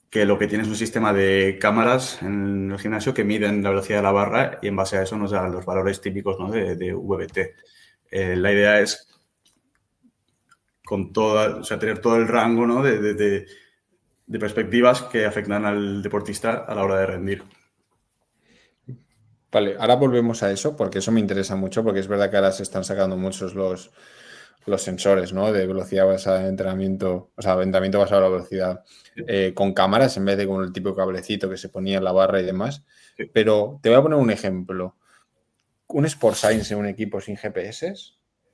Speaker 2: que lo que tiene es un sistema de cámaras en el gimnasio que miden la velocidad de la barra y en base a eso nos dan los valores típicos, ¿no? de VBT. La idea es tener todo el rango, ¿no? de perspectivas que afectan al deportista a la hora de rendir.
Speaker 1: Vale, ahora volvemos a eso porque eso me interesa mucho porque es verdad que ahora se están sacando muchos los sensores, ¿no? De velocidad basada en entrenamiento, o sea, entrenamiento basado en la velocidad con cámaras en vez de con el tipo de cablecito que se ponía en la barra y demás.
Speaker 2: Sí.
Speaker 1: Pero te voy a poner un ejemplo. Un Sport Science en un equipo sin GPS,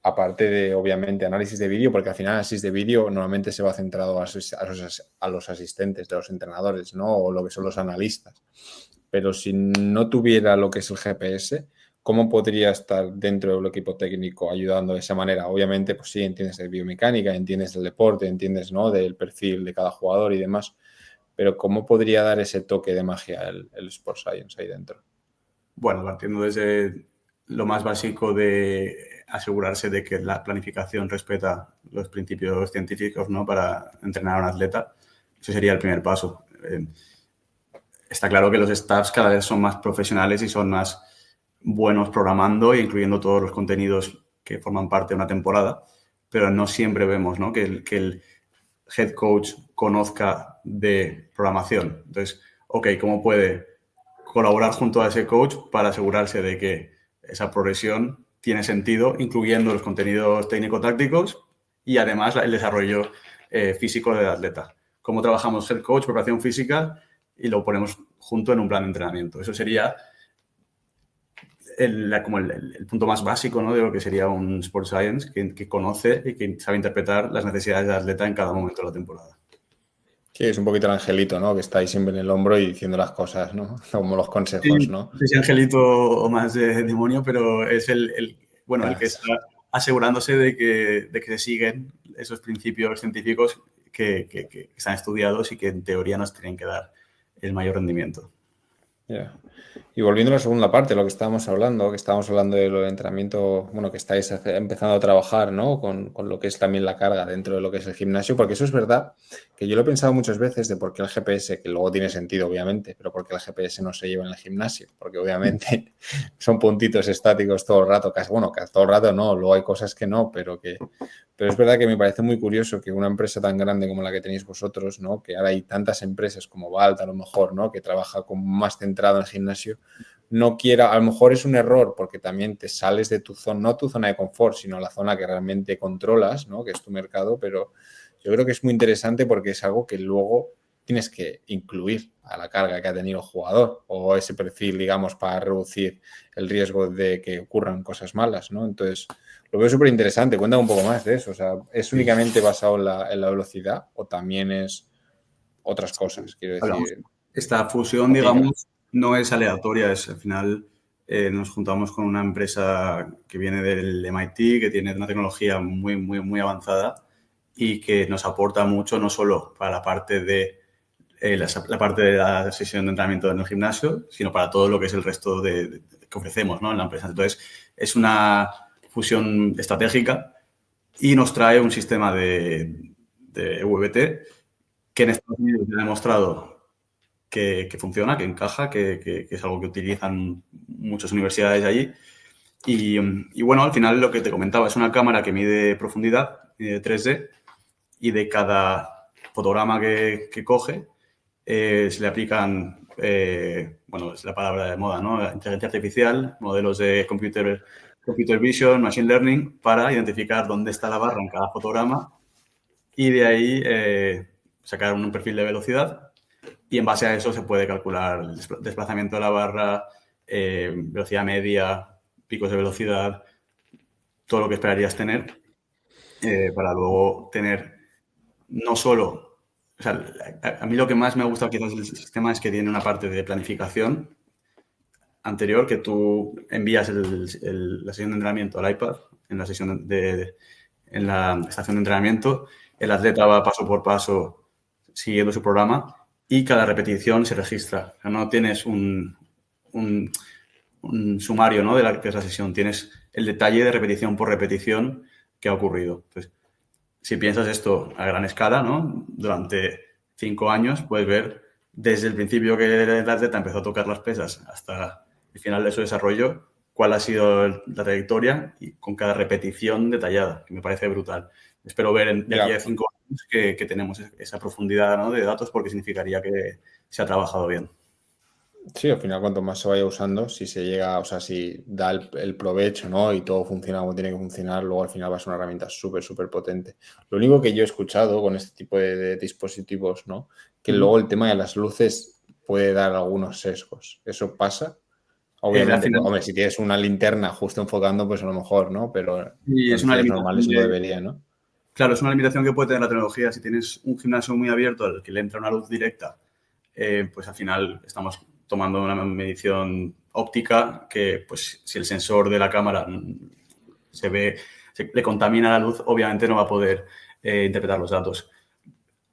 Speaker 1: aparte de, obviamente, análisis de vídeo, porque al final análisis de vídeo normalmente se va centrado a los asistentes de los entrenadores, ¿no? O lo que son los analistas. Pero si no tuviera lo que es el GPS, ¿cómo podría estar dentro del equipo técnico ayudando de esa manera? Obviamente, pues sí, entiendes de biomecánica, entiendes del deporte, entiendes, ¿no? Del perfil de cada jugador y demás, pero ¿cómo podría dar ese toque de magia el Sport Science ahí dentro?
Speaker 2: Bueno, partiendo desde lo más básico de asegurarse de que la planificación respeta los principios científicos, ¿no? Para entrenar a un atleta, ese sería el primer paso. Está claro que los staffs cada vez son más profesionales y son más buenos programando e incluyendo todos los contenidos que forman parte de una temporada, pero no siempre vemos, ¿no? que el head coach conozca de programación. Entonces, ¿cómo puede colaborar junto a ese coach para asegurarse de que esa progresión tiene sentido, incluyendo los contenidos técnico-tácticos y además el desarrollo físico del atleta? ¿Cómo trabajamos el coach, preparación física y lo ponemos junto en un plan de entrenamiento? Eso sería el punto más básico, ¿no? De lo que sería un Sport Science que conoce y que sabe interpretar las necesidades del atleta en cada momento de la temporada.
Speaker 1: Sí, es un poquito el angelito, ¿no? Que está ahí siempre en el hombro y diciendo las cosas, ¿no? Como los consejos,
Speaker 2: Sí,
Speaker 1: ¿no?
Speaker 2: no sé si angelito o más de demonio, pero es el que está asegurándose de que se siguen esos principios científicos que están estudiados y que en teoría nos tienen que dar el mayor rendimiento.
Speaker 1: Yeah. Y volviendo a la segunda parte, lo que estábamos hablando de lo de entrenamiento, bueno, que estáis empezando a trabajar, ¿no? Con lo que es también la carga dentro de lo que es el gimnasio, porque eso es verdad, que yo lo he pensado muchas veces de por qué el GPS, que luego tiene sentido, obviamente, pero por qué el GPS no se lleva en el gimnasio, porque obviamente son puntitos estáticos todo el rato, casi todo el rato no, luego hay cosas que no, pero es verdad que me parece muy curioso que una empresa tan grande como la que tenéis vosotros, ¿no? Que ahora hay tantas empresas como Balt, a lo mejor, ¿no? Que trabaja como más centrado en el gimnasio, no quiera, a lo mejor es un error porque también te sales de tu zona, no tu zona de confort, sino la zona que realmente controlas, ¿no? Que es tu mercado, pero yo creo que es muy interesante porque es algo que luego tienes que incluir a la carga que ha tenido el jugador o ese perfil, digamos, para reducir el riesgo de que ocurran cosas malas, ¿no? Entonces, lo veo súper interesante. Cuéntame un poco más de eso. O sea, ¿es únicamente basado en la velocidad o también es otras cosas? Quiero decir.
Speaker 2: Esta fusión, digamos, no es aleatoria. Al final nos juntamos con una empresa que viene del MIT, que tiene una tecnología muy, muy, muy avanzada y que nos aporta mucho, no solo para la parte de la parte de la sesión de entrenamiento en el gimnasio, sino para todo lo que es el resto que ofrecemos, ¿no? En la empresa. Entonces, es una fusión estratégica y nos trae un sistema de VBT que en Estados Unidos ha demostrado que funciona, que encaja, que es algo que utilizan muchas universidades allí. Y bueno, al final lo que te comentaba es una cámara que mide profundidad, mide 3D, y de cada fotograma que coge se le aplican, bueno, es la palabra de moda, ¿no? Inteligencia artificial, modelos de computer vision, machine learning, para identificar dónde está la barra en cada fotograma y de ahí sacar un perfil de velocidad. Y en base a eso se puede calcular el desplazamiento de la barra, velocidad media, picos de velocidad. todo lo que esperarías tener para luego tener no solo... O sea, a mí lo que más me gusta quizás del sistema es que tiene una parte de planificación anterior, que tú envías la sesión de entrenamiento al iPad, en la estación de entrenamiento, el atleta va paso por paso siguiendo su programa y cada repetición se registra. O sea, no tienes un sumario, ¿no?, de la que es la sesión, tienes el detalle de repetición por repetición que ha ocurrido. Entonces, si piensas esto a gran escala, ¿no?, durante 5 años puedes ver desde el principio que el atleta empezó a tocar las pesas hasta el final de su desarrollo cuál ha sido la trayectoria y con cada repetición detallada, que me parece brutal. Espero ver de aquí a 5 años que tenemos esa profundidad, ¿no?, de datos, porque significaría que se ha trabajado bien.
Speaker 1: Sí, al final cuanto más se vaya usando, si se llega, o sea, si da el provecho, ¿no? Y todo funciona como tiene que funcionar, luego al final va a ser una herramienta súper, súper potente. Lo único que yo he escuchado con este tipo de dispositivos, ¿no? Que luego el tema de las luces puede dar algunos sesgos. ¿Eso pasa? Obviamente,
Speaker 2: Final,
Speaker 1: hombre, si tienes una linterna justo enfocando, pues a lo mejor, ¿no? Pero
Speaker 2: y es una
Speaker 1: condiciones normales
Speaker 2: limitación
Speaker 1: no debería, ¿no?
Speaker 2: Claro, es una limitación que puede tener la tecnología. Si tienes un gimnasio muy abierto al que le entra una luz directa, pues al final estamos tomando una medición óptica que, pues, si el sensor de la cámara le contamina la luz, obviamente no va a poder interpretar los datos.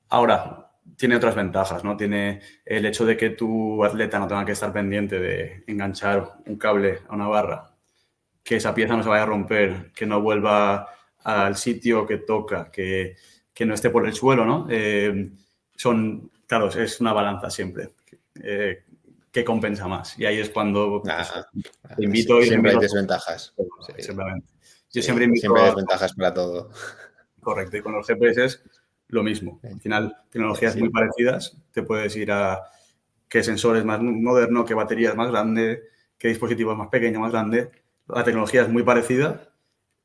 Speaker 2: Ahora, tiene otras ventajas, ¿no? Tiene el hecho de que tu atleta no tenga que estar pendiente de enganchar un cable a una barra, que esa pieza no se vaya a romper, que no vuelva al sitio que toca, que no esté por el suelo, ¿no? Claro, es una balanza siempre. ¿Qué compensa más? Y ahí es cuando pues, te invito
Speaker 1: siempre hay desventajas.
Speaker 2: Simplemente. Yo
Speaker 1: Sí,
Speaker 2: siempre invito
Speaker 1: siempre hay desventajas para todo.
Speaker 2: Correcto, y con los GPS es lo mismo. Al final, tecnologías muy parecidas, te puedes ir a qué sensor es más moderno, qué batería es más grande, qué dispositivo es más pequeño, más grande. La tecnología es muy parecida,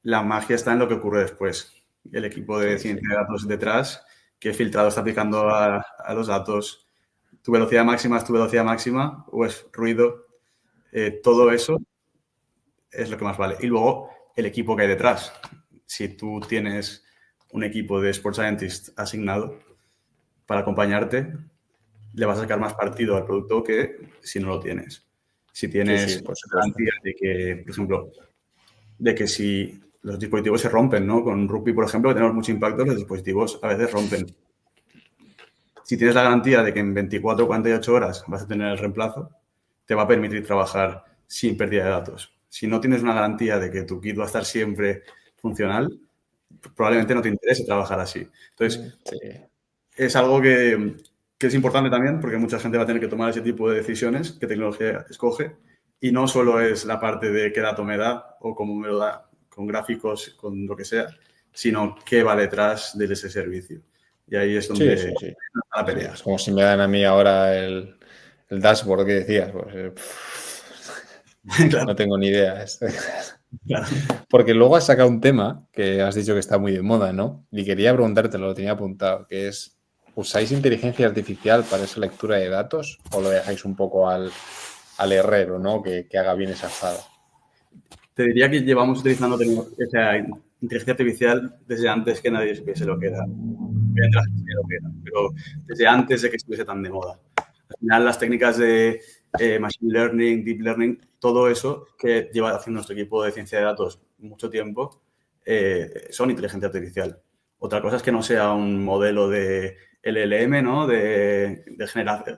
Speaker 2: la magia está en lo que ocurre después. El equipo de ciencia de datos detrás, qué filtrado está aplicando a los datos, tu velocidad máxima es tu velocidad máxima o es ruido. Todo eso es lo que más vale. Y luego, el equipo que hay detrás. Si tú tienes un equipo de Sports Scientists asignado para acompañarte, le vas a sacar más partido al producto que si no lo tienes. Si tienes
Speaker 1: por supuesto.
Speaker 2: garantía de que, por ejemplo, de que si los dispositivos se rompen, ¿no? Con rugby, por ejemplo, que tenemos mucho impacto, los dispositivos a veces rompen. Si tienes la garantía de que en 24 o 48 horas vas a tener el reemplazo, te va a permitir trabajar sin pérdida de datos. Si no tienes una garantía de que tu kit va a estar siempre funcional, probablemente no te interese trabajar así. Entonces, es algo que es importante también, porque mucha gente va a tener que tomar ese tipo de decisiones, qué tecnología escoge, y no solo es la parte de qué dato me da o cómo me lo da, con gráficos, con lo que sea, sino qué va detrás de ese servicio. Y ahí es donde
Speaker 1: sí.
Speaker 2: la pelea.
Speaker 1: Es como si me dan a mí ahora el dashboard que decías. Pues,
Speaker 2: Claro.
Speaker 1: No tengo ni idea.
Speaker 2: Claro.
Speaker 1: Porque luego has sacado un tema que has dicho que está muy de moda, ¿no? Y quería preguntarte, lo tenía apuntado, que es, ¿usáis inteligencia artificial para esa lectura de datos o lo dejáis un poco al herrero, ¿no? Que haga bien esa azada?
Speaker 2: Te diría que llevamos utilizando inteligencia artificial desde antes que nadie supiese lo que era. Pero desde antes de que estuviese tan de moda. Al final, las técnicas de machine learning, deep learning, todo eso que lleva haciendo nuestro equipo de ciencia de datos mucho tiempo, son inteligencia artificial. Otra cosa es que no sea un modelo de LLM, ¿no? De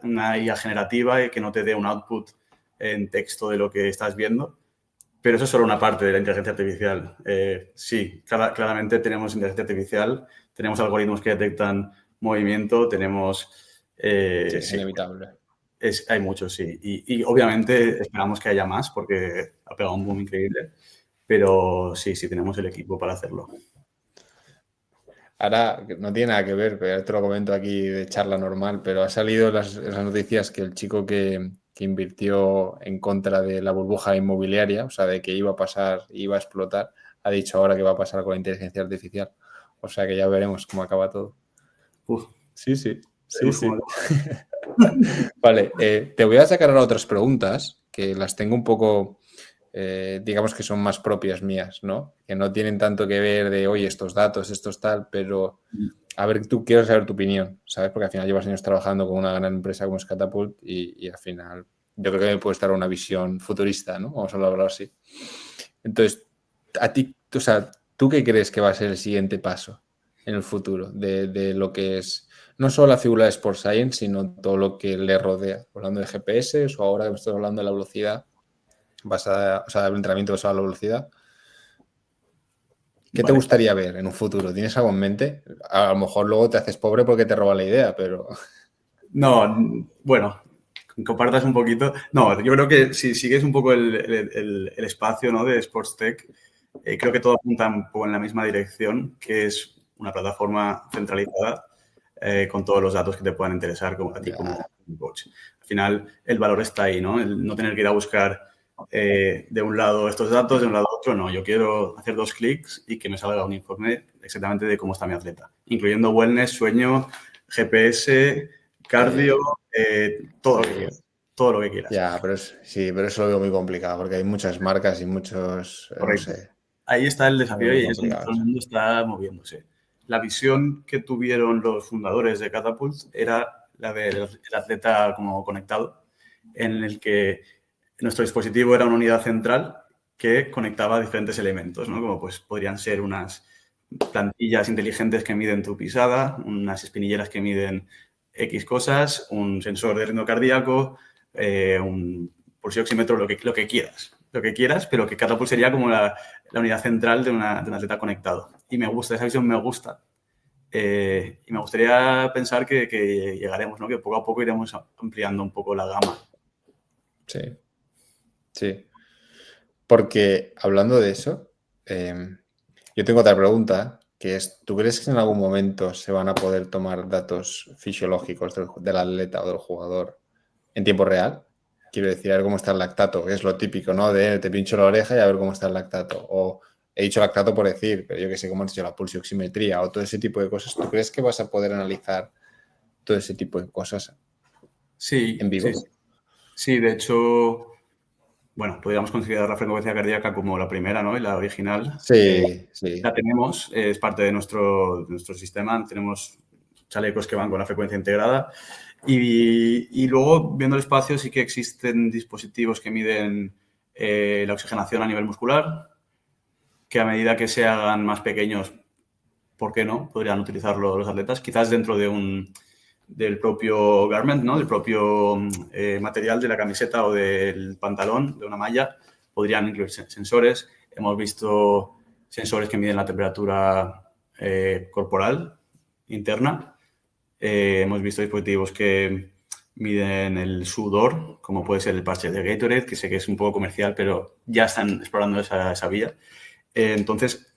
Speaker 2: una IA generativa y que no te dé un output en texto de lo que estás viendo. Pero eso es solo una parte de la inteligencia artificial. Sí, claramente tenemos inteligencia artificial, tenemos algoritmos que detectan movimiento, tenemos...
Speaker 1: Es inevitable.
Speaker 2: Hay muchos, sí. Y obviamente esperamos que haya más porque ha pegado un boom increíble. Pero sí, tenemos el equipo para hacerlo.
Speaker 1: Ahora, no tiene nada que ver, pero ya te lo comento aquí de charla normal, pero ha salido las noticias que el chico que invirtió en contra de la burbuja inmobiliaria, o sea, de que iba a pasar, iba a explotar, ha dicho ahora que va a pasar con la inteligencia artificial. O sea que ya veremos cómo acaba todo.
Speaker 2: Uf.
Speaker 1: Sí. Vale, te voy a sacar ahora otras preguntas que las tengo un poco digamos que son más propias mías, ¿no? Que no tienen tanto que ver de, oye, estos datos, estos tal, pero a ver, tú quiero saber tu opinión, ¿sabes? Porque al final llevas años trabajando con una gran empresa como es Catapult y al final yo creo que me puede estar una visión futurista, ¿no? Vamos a hablarlo así. Entonces, a ti, o sea, ¿tú qué crees que va a ser el siguiente paso en el futuro de lo que es no solo la figura de Sport Science, sino todo lo que le rodea? Hablando de GPS o ahora que me estoy hablando de la velocidad, basada, o sea, del entrenamiento basado en la velocidad. ¿Qué te
Speaker 2: Vale.
Speaker 1: gustaría ver en un futuro? ¿Tienes algo en mente? A lo mejor luego te haces pobre porque te roba la idea, pero...
Speaker 2: No, bueno, compartas un poquito. No, yo creo que si sigues un poco el espacio, ¿no?, de Sports Tech, creo que todo apunta un poco en la misma dirección, que es una plataforma centralizada con todos los datos que te puedan interesar a ti como coach. Al final, el valor está ahí, ¿no? El no tener que ir a buscar de un lado estos datos, de un lado otro, no. Yo quiero hacer 2 clics y que me salga un informe exactamente de cómo está mi atleta, incluyendo wellness, sueño, GPS, cardio, todo lo que quieras. Todo lo que quieras.
Speaker 1: Ya, pero sí, pero eso lo veo muy complicado porque hay muchas marcas y muchos, no
Speaker 2: Correcto.
Speaker 1: sé,
Speaker 2: Ahí está el
Speaker 1: lo veo
Speaker 2: desafío
Speaker 1: muy
Speaker 2: y es donde
Speaker 1: complicado.
Speaker 2: todo el mundo está moviéndose. La visión que tuvieron los fundadores de Catapult era la del atleta como conectado, en el que nuestro dispositivo era una unidad central que conectaba diferentes elementos, ¿no? Como pues podrían ser unas plantillas inteligentes que miden tu pisada, unas espinilleras que miden X cosas, un sensor de ritmo cardíaco, un pulsioxímetro, lo que quieras. Lo que quieras, pero que Catapult sería como la unidad central de un atleta conectado. Y me gusta, esa visión me gusta. Y me gustaría pensar que llegaremos, ¿no? Que poco a poco iremos ampliando un poco la gama.
Speaker 1: Sí, sí. Porque hablando de eso, yo tengo otra pregunta, que es, ¿tú crees que en algún momento se van a poder tomar datos fisiológicos del atleta o del jugador en tiempo real? Quiero decir, a ver cómo está el lactato, que es lo típico, ¿no? De te pincho la oreja y a ver cómo está el lactato. O he dicho lactato por decir, pero yo que sé cómo has dicho la pulsioximetría o todo ese tipo de cosas. ¿Tú crees que vas a poder analizar todo ese tipo de cosas en
Speaker 2: Sí,
Speaker 1: vivo?
Speaker 2: sí, sí. De hecho, bueno, podríamos considerar la frecuencia cardíaca como la primera, ¿no? Y la original.
Speaker 1: Sí, sí.
Speaker 2: La tenemos, es parte de nuestro sistema. Tenemos chalecos que van con la frecuencia integrada. Y luego, viendo el espacio, sí que existen dispositivos que miden la oxigenación a nivel muscular, que a medida que se hagan más pequeños, ¿por qué no? Podrían utilizarlo los atletas, quizás dentro del propio garment, ¿no? Del propio material de la camiseta o del pantalón, de una malla, podrían incluir sensores. Hemos visto sensores que miden la temperatura corporal interna. Hemos visto dispositivos que miden el sudor, como puede ser el parche de Gatorade, que sé que es un poco comercial, pero ya están explorando esa vía. Entonces,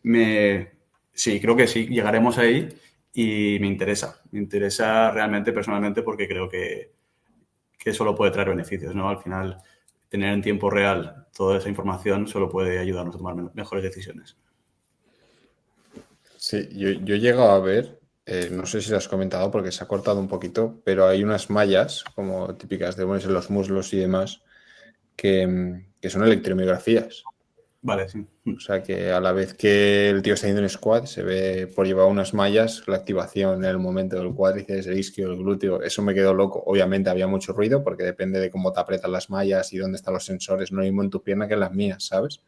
Speaker 2: sí, creo que sí, llegaremos ahí y me interesa. Me interesa realmente, personalmente, porque creo que solo puede traer beneficios, ¿no? Al final, tener en tiempo real toda esa información solo puede ayudarnos a tomar mejores decisiones.
Speaker 1: Sí, yo he llegado a ver, no sé si lo has comentado porque se ha cortado un poquito, pero hay unas mallas como típicas de ponerse en los muslos y demás que son electromiografías.
Speaker 2: Vale, sí.
Speaker 1: O sea que a la vez que el tío está haciendo un squat, se ve por llevar unas mallas la activación en el momento del cuádriceps, el isquio, el glúteo. Eso me quedó loco. Obviamente había mucho ruido porque depende de cómo te apretan las mallas y dónde están los sensores. No hay mismo en tu pierna que en las mías, ¿sabes?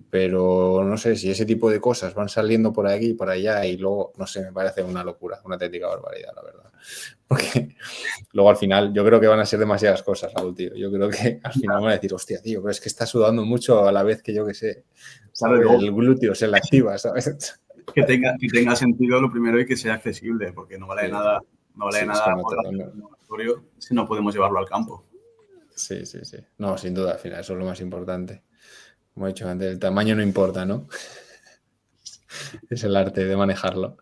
Speaker 1: Pero no sé si ese tipo de cosas van saliendo por aquí y por allá y luego, no sé, me parece una locura, una auténtica barbaridad, la verdad. Porque luego al final yo creo que van a ser demasiadas cosas, Raúl, tío. Yo creo que al final van a decir, hostia, tío, pero es que está sudando mucho a la vez que yo que sé,
Speaker 2: Claro,
Speaker 1: ¿sabes?
Speaker 2: luego
Speaker 1: El glúteo se le activa, ¿sabes?
Speaker 2: que tenga sentido lo primero y que sea accesible, porque no vale de
Speaker 1: Sí,
Speaker 2: nada, no vale de
Speaker 1: sí, es
Speaker 2: nada
Speaker 1: como
Speaker 2: poder
Speaker 1: todo,
Speaker 2: hacer
Speaker 1: ¿no?
Speaker 2: un laboratorio si no podemos llevarlo al campo.
Speaker 1: Sí, sí, sí. No, sin duda, al final, eso es lo más importante. Como he dicho antes, el tamaño no importa, ¿no? Es el arte de manejarlo.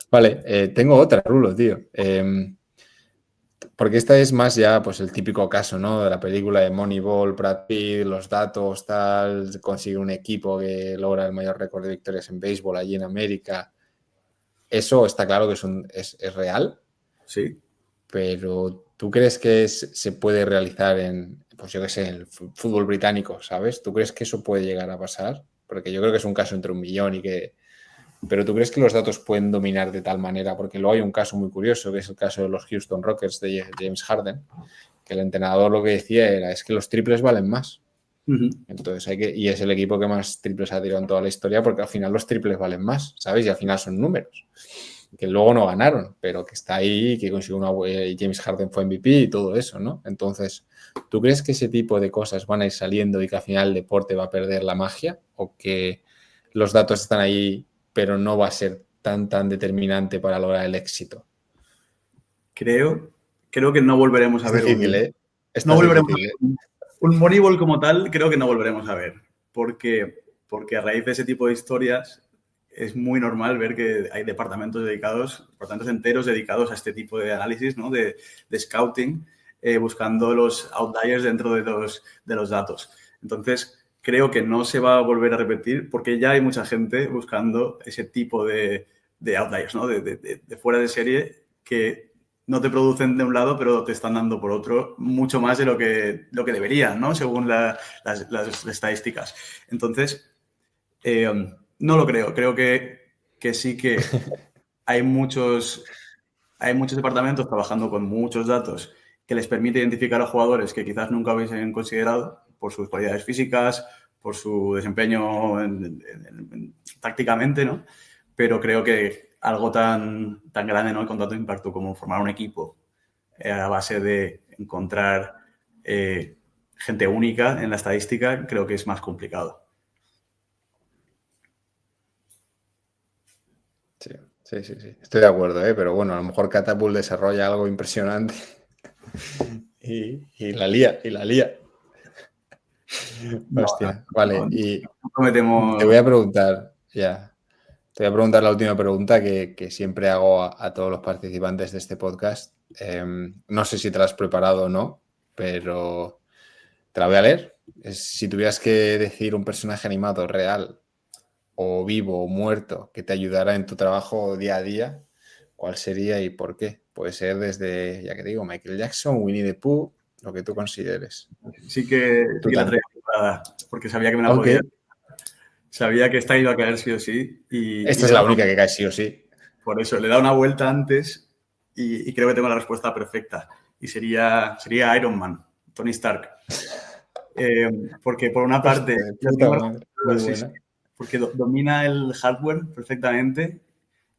Speaker 1: Vale, tengo otra, Rulo, tío. Porque esta es más ya pues el típico caso, ¿no? De la película de Moneyball, Brad Pitt, los datos, tal, consigue un equipo que logra el mayor récord de victorias en béisbol allí en América. Eso está claro que es real,
Speaker 2: Sí.
Speaker 1: pero ¿Tú crees que se puede realizar en, pues yo qué sé, en el fútbol británico, ¿sabes? ¿Tú crees que eso puede llegar a pasar? Porque yo creo que es un caso entre un millón y que... Pero ¿tú crees que los datos pueden dominar de tal manera? Porque luego hay un caso muy curioso, que es el caso de los Houston Rockets de James Harden, que el entrenador lo que decía era, es que los triples valen más. Entonces y es el equipo que más triples ha tirado en toda la historia porque al final los triples valen más, ¿sabes? Y al final son números. Que luego no ganaron, pero que está ahí, que consiguió James Harden fue MVP y todo eso, ¿no? Entonces, ¿tú crees que ese tipo de cosas van a ir saliendo y que al final el deporte va a perder la magia? ¿O que los datos están ahí, pero no va a ser tan determinante para lograr el éxito?
Speaker 2: Creo que no volveremos a
Speaker 1: Es
Speaker 2: ver
Speaker 1: difícil, ¿eh?
Speaker 2: no
Speaker 1: Esto es
Speaker 2: volveremos a
Speaker 1: difícil, ¿eh?
Speaker 2: ver un Moneyball como tal, creo que no volveremos a ver. Porque a raíz de ese tipo de historias es muy normal ver que hay departamentos enteros dedicados a este tipo de análisis, ¿no? de scouting, buscando los outliers dentro de los datos. Entonces, creo que no se va a volver a repetir porque ya hay mucha gente buscando ese tipo de outliers, ¿no? de fuera de serie que no te producen de un lado, pero te están dando por otro mucho más de lo que deberían, ¿no? Según las estadísticas. Entonces, no lo creo. Creo que sí que hay muchos departamentos trabajando con muchos datos que les permite identificar a jugadores que quizás nunca hubiesen considerado por sus cualidades físicas, por su desempeño tácticamente, ¿no? Pero creo que algo tan grande, ¿no? Con tanto impacto como formar un equipo a base de encontrar gente única en la estadística, creo que es más complicado.
Speaker 1: Sí, sí, sí, sí. Estoy de acuerdo, ¿eh? Pero bueno, a lo mejor Catapult desarrolla algo impresionante y la lía, y la lía.
Speaker 2: No,
Speaker 1: Hostia, vale. Y
Speaker 2: no prometemos...
Speaker 1: te voy a preguntar, ya, te voy a preguntar la última pregunta que siempre hago a todos los participantes de este podcast. No sé si te la has preparado o no, pero te la voy a leer. Si tuvieras que decir un personaje animado real o vivo o muerto que te ayudara en tu trabajo día a día, ¿cuál sería y por qué? Puede ser desde, ya que te digo, Michael Jackson, Winnie the Pooh, lo que tú consideres.
Speaker 2: Sí que
Speaker 1: Tú
Speaker 2: la
Speaker 1: también.
Speaker 2: traía preparada, porque sabía que me la
Speaker 1: Ok.
Speaker 2: podía. Sabía que esta iba a caer sí o sí. Y
Speaker 1: Esta
Speaker 2: le
Speaker 1: es
Speaker 2: he
Speaker 1: la
Speaker 2: dado
Speaker 1: única que cae sí o sí.
Speaker 2: por eso, le he dado una vuelta antes y creo que tengo la respuesta perfecta. Y sería Iron Man, Tony Stark. Porque por una parte,
Speaker 1: Hostia, de puta madre. Muy
Speaker 2: sí, sí,
Speaker 1: buena.
Speaker 2: porque domina el hardware perfectamente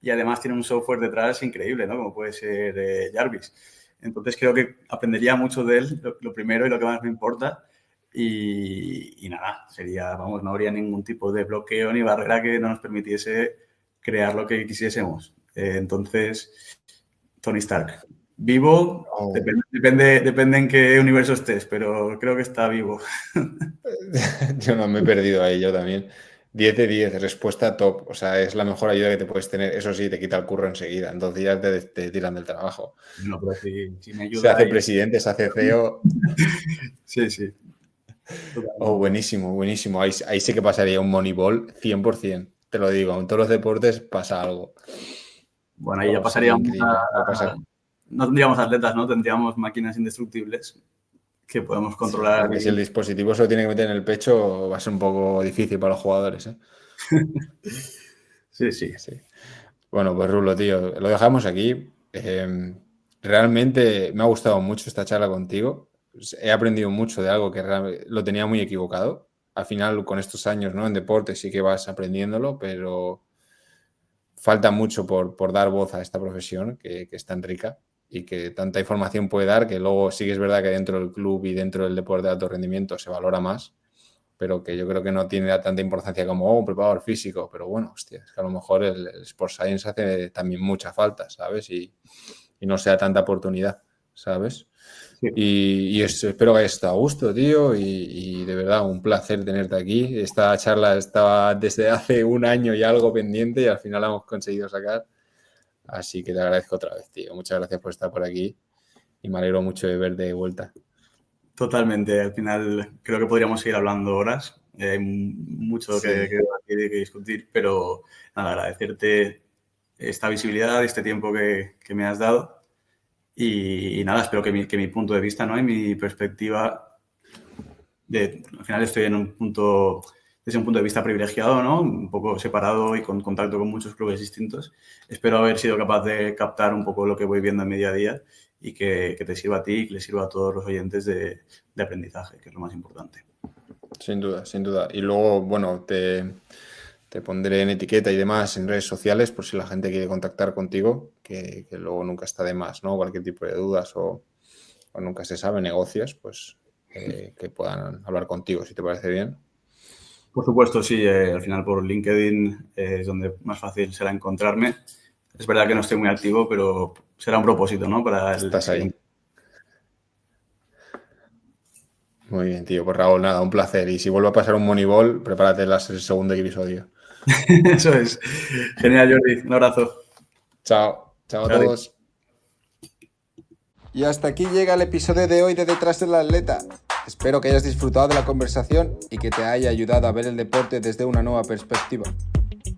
Speaker 2: y además tiene un software detrás increíble, ¿no? Como puede ser Jarvis. Entonces creo que aprendería mucho de él, lo primero y lo que más me importa. Y nada, no habría ningún tipo de bloqueo ni barrera que no nos permitiese crear lo que quisiésemos. Entonces, Tony Stark. Vivo,
Speaker 1: Oh.
Speaker 2: depende en qué universo estés, pero creo que está vivo.
Speaker 1: Yo no me he perdido ahí, yo también. 10 de 10, respuesta top. O sea, es la mejor ayuda que te puedes tener. Eso sí, te quita el curro enseguida. En 2 días te tiran del trabajo.
Speaker 2: No, pero si me
Speaker 1: Se
Speaker 2: ayuda
Speaker 1: hace
Speaker 2: ahí.
Speaker 1: presidente, se hace CEO.
Speaker 2: Sí, sí.
Speaker 1: Oh,
Speaker 2: Totalmente.
Speaker 1: buenísimo, buenísimo. Ahí sí que pasaría un Moneyball 100%. Te lo digo, en todos los deportes pasa algo.
Speaker 2: Bueno, ahí ya
Speaker 1: Oh, sería
Speaker 2: pasaríamos
Speaker 1: increíble. Va a pasar.
Speaker 2: no tendríamos atletas, ¿no? Tendríamos máquinas indestructibles que podemos
Speaker 1: Sí,
Speaker 2: controlar.
Speaker 1: porque si el dispositivo se lo tiene que meter en el pecho, va a ser un poco difícil para los jugadores, ¿eh?
Speaker 2: Sí, sí.
Speaker 1: Sí. Bueno, pues Rulo, tío, lo dejamos aquí. Realmente me ha gustado mucho esta charla contigo. He aprendido mucho de algo que lo tenía muy equivocado. Al final, con estos años, ¿no? En deporte sí que vas aprendiéndolo, pero falta mucho por dar voz a esta profesión que es tan rica y que tanta información puede dar que luego sí que es verdad que dentro del club y dentro del deporte de alto rendimiento se valora más, pero que yo creo que no tiene tanta importancia como un preparador físico. Pero bueno, hostia, es que a lo mejor el Sports Science hace también mucha falta, ¿sabes? Y no sea tanta oportunidad, ¿sabes?
Speaker 2: Sí.
Speaker 1: Y espero que hayas estado a gusto, tío, y de verdad un placer tenerte aquí. Esta charla estaba desde hace un año y algo pendiente y al final la hemos conseguido sacar. Así que te agradezco otra vez, tío. Muchas gracias por estar por aquí y me alegro mucho de verte de vuelta.
Speaker 2: Totalmente. Al final creo que podríamos seguir hablando horas. Hay mucho que
Speaker 1: Sí,
Speaker 2: debatir y que discutir, pero nada, agradecerte esta visibilidad, este tiempo que me has dado Y nada, espero que mi punto de vista, ¿no? Y mi perspectiva al final estoy en un punto, desde un punto de vista privilegiado, ¿no? Un poco separado y con contacto con muchos clubes distintos. Espero haber sido capaz de captar un poco lo que voy viendo en mi día a día y que te sirva a ti y que le sirva a todos los oyentes de aprendizaje, que es lo más importante.
Speaker 1: Sin duda, sin duda. Y luego, bueno, te pondré en etiqueta y demás en redes sociales por si la gente quiere contactar contigo, que luego nunca está de más, ¿no? Cualquier tipo de dudas o nunca se sabe, negocios, pues que puedan hablar contigo, si te parece bien.
Speaker 2: Por supuesto, sí. Al final por LinkedIn es donde más fácil será encontrarme. Es verdad que no estoy muy activo, pero será un propósito, ¿no? Para el
Speaker 1: Estás ahí.
Speaker 2: siguiente.
Speaker 1: Muy bien, tío. Pues Raúl, nada, un placer. Y si vuelve a pasar un Moneyball, prepárate el segundo episodio.
Speaker 2: Eso es. Genial, Jordi. Un abrazo.
Speaker 1: Chao. Chao a todos. Y hasta aquí llega el episodio de hoy de Detrás del Atleta. Espero que hayas disfrutado de la conversación y que te haya ayudado a ver el deporte desde una nueva perspectiva.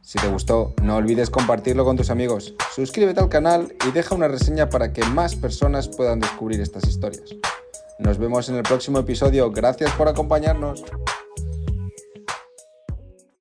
Speaker 1: Si te gustó, no olvides compartirlo con tus amigos, suscríbete al canal y deja una reseña para que más personas puedan descubrir estas historias. Nos vemos en el próximo episodio. Gracias por acompañarnos.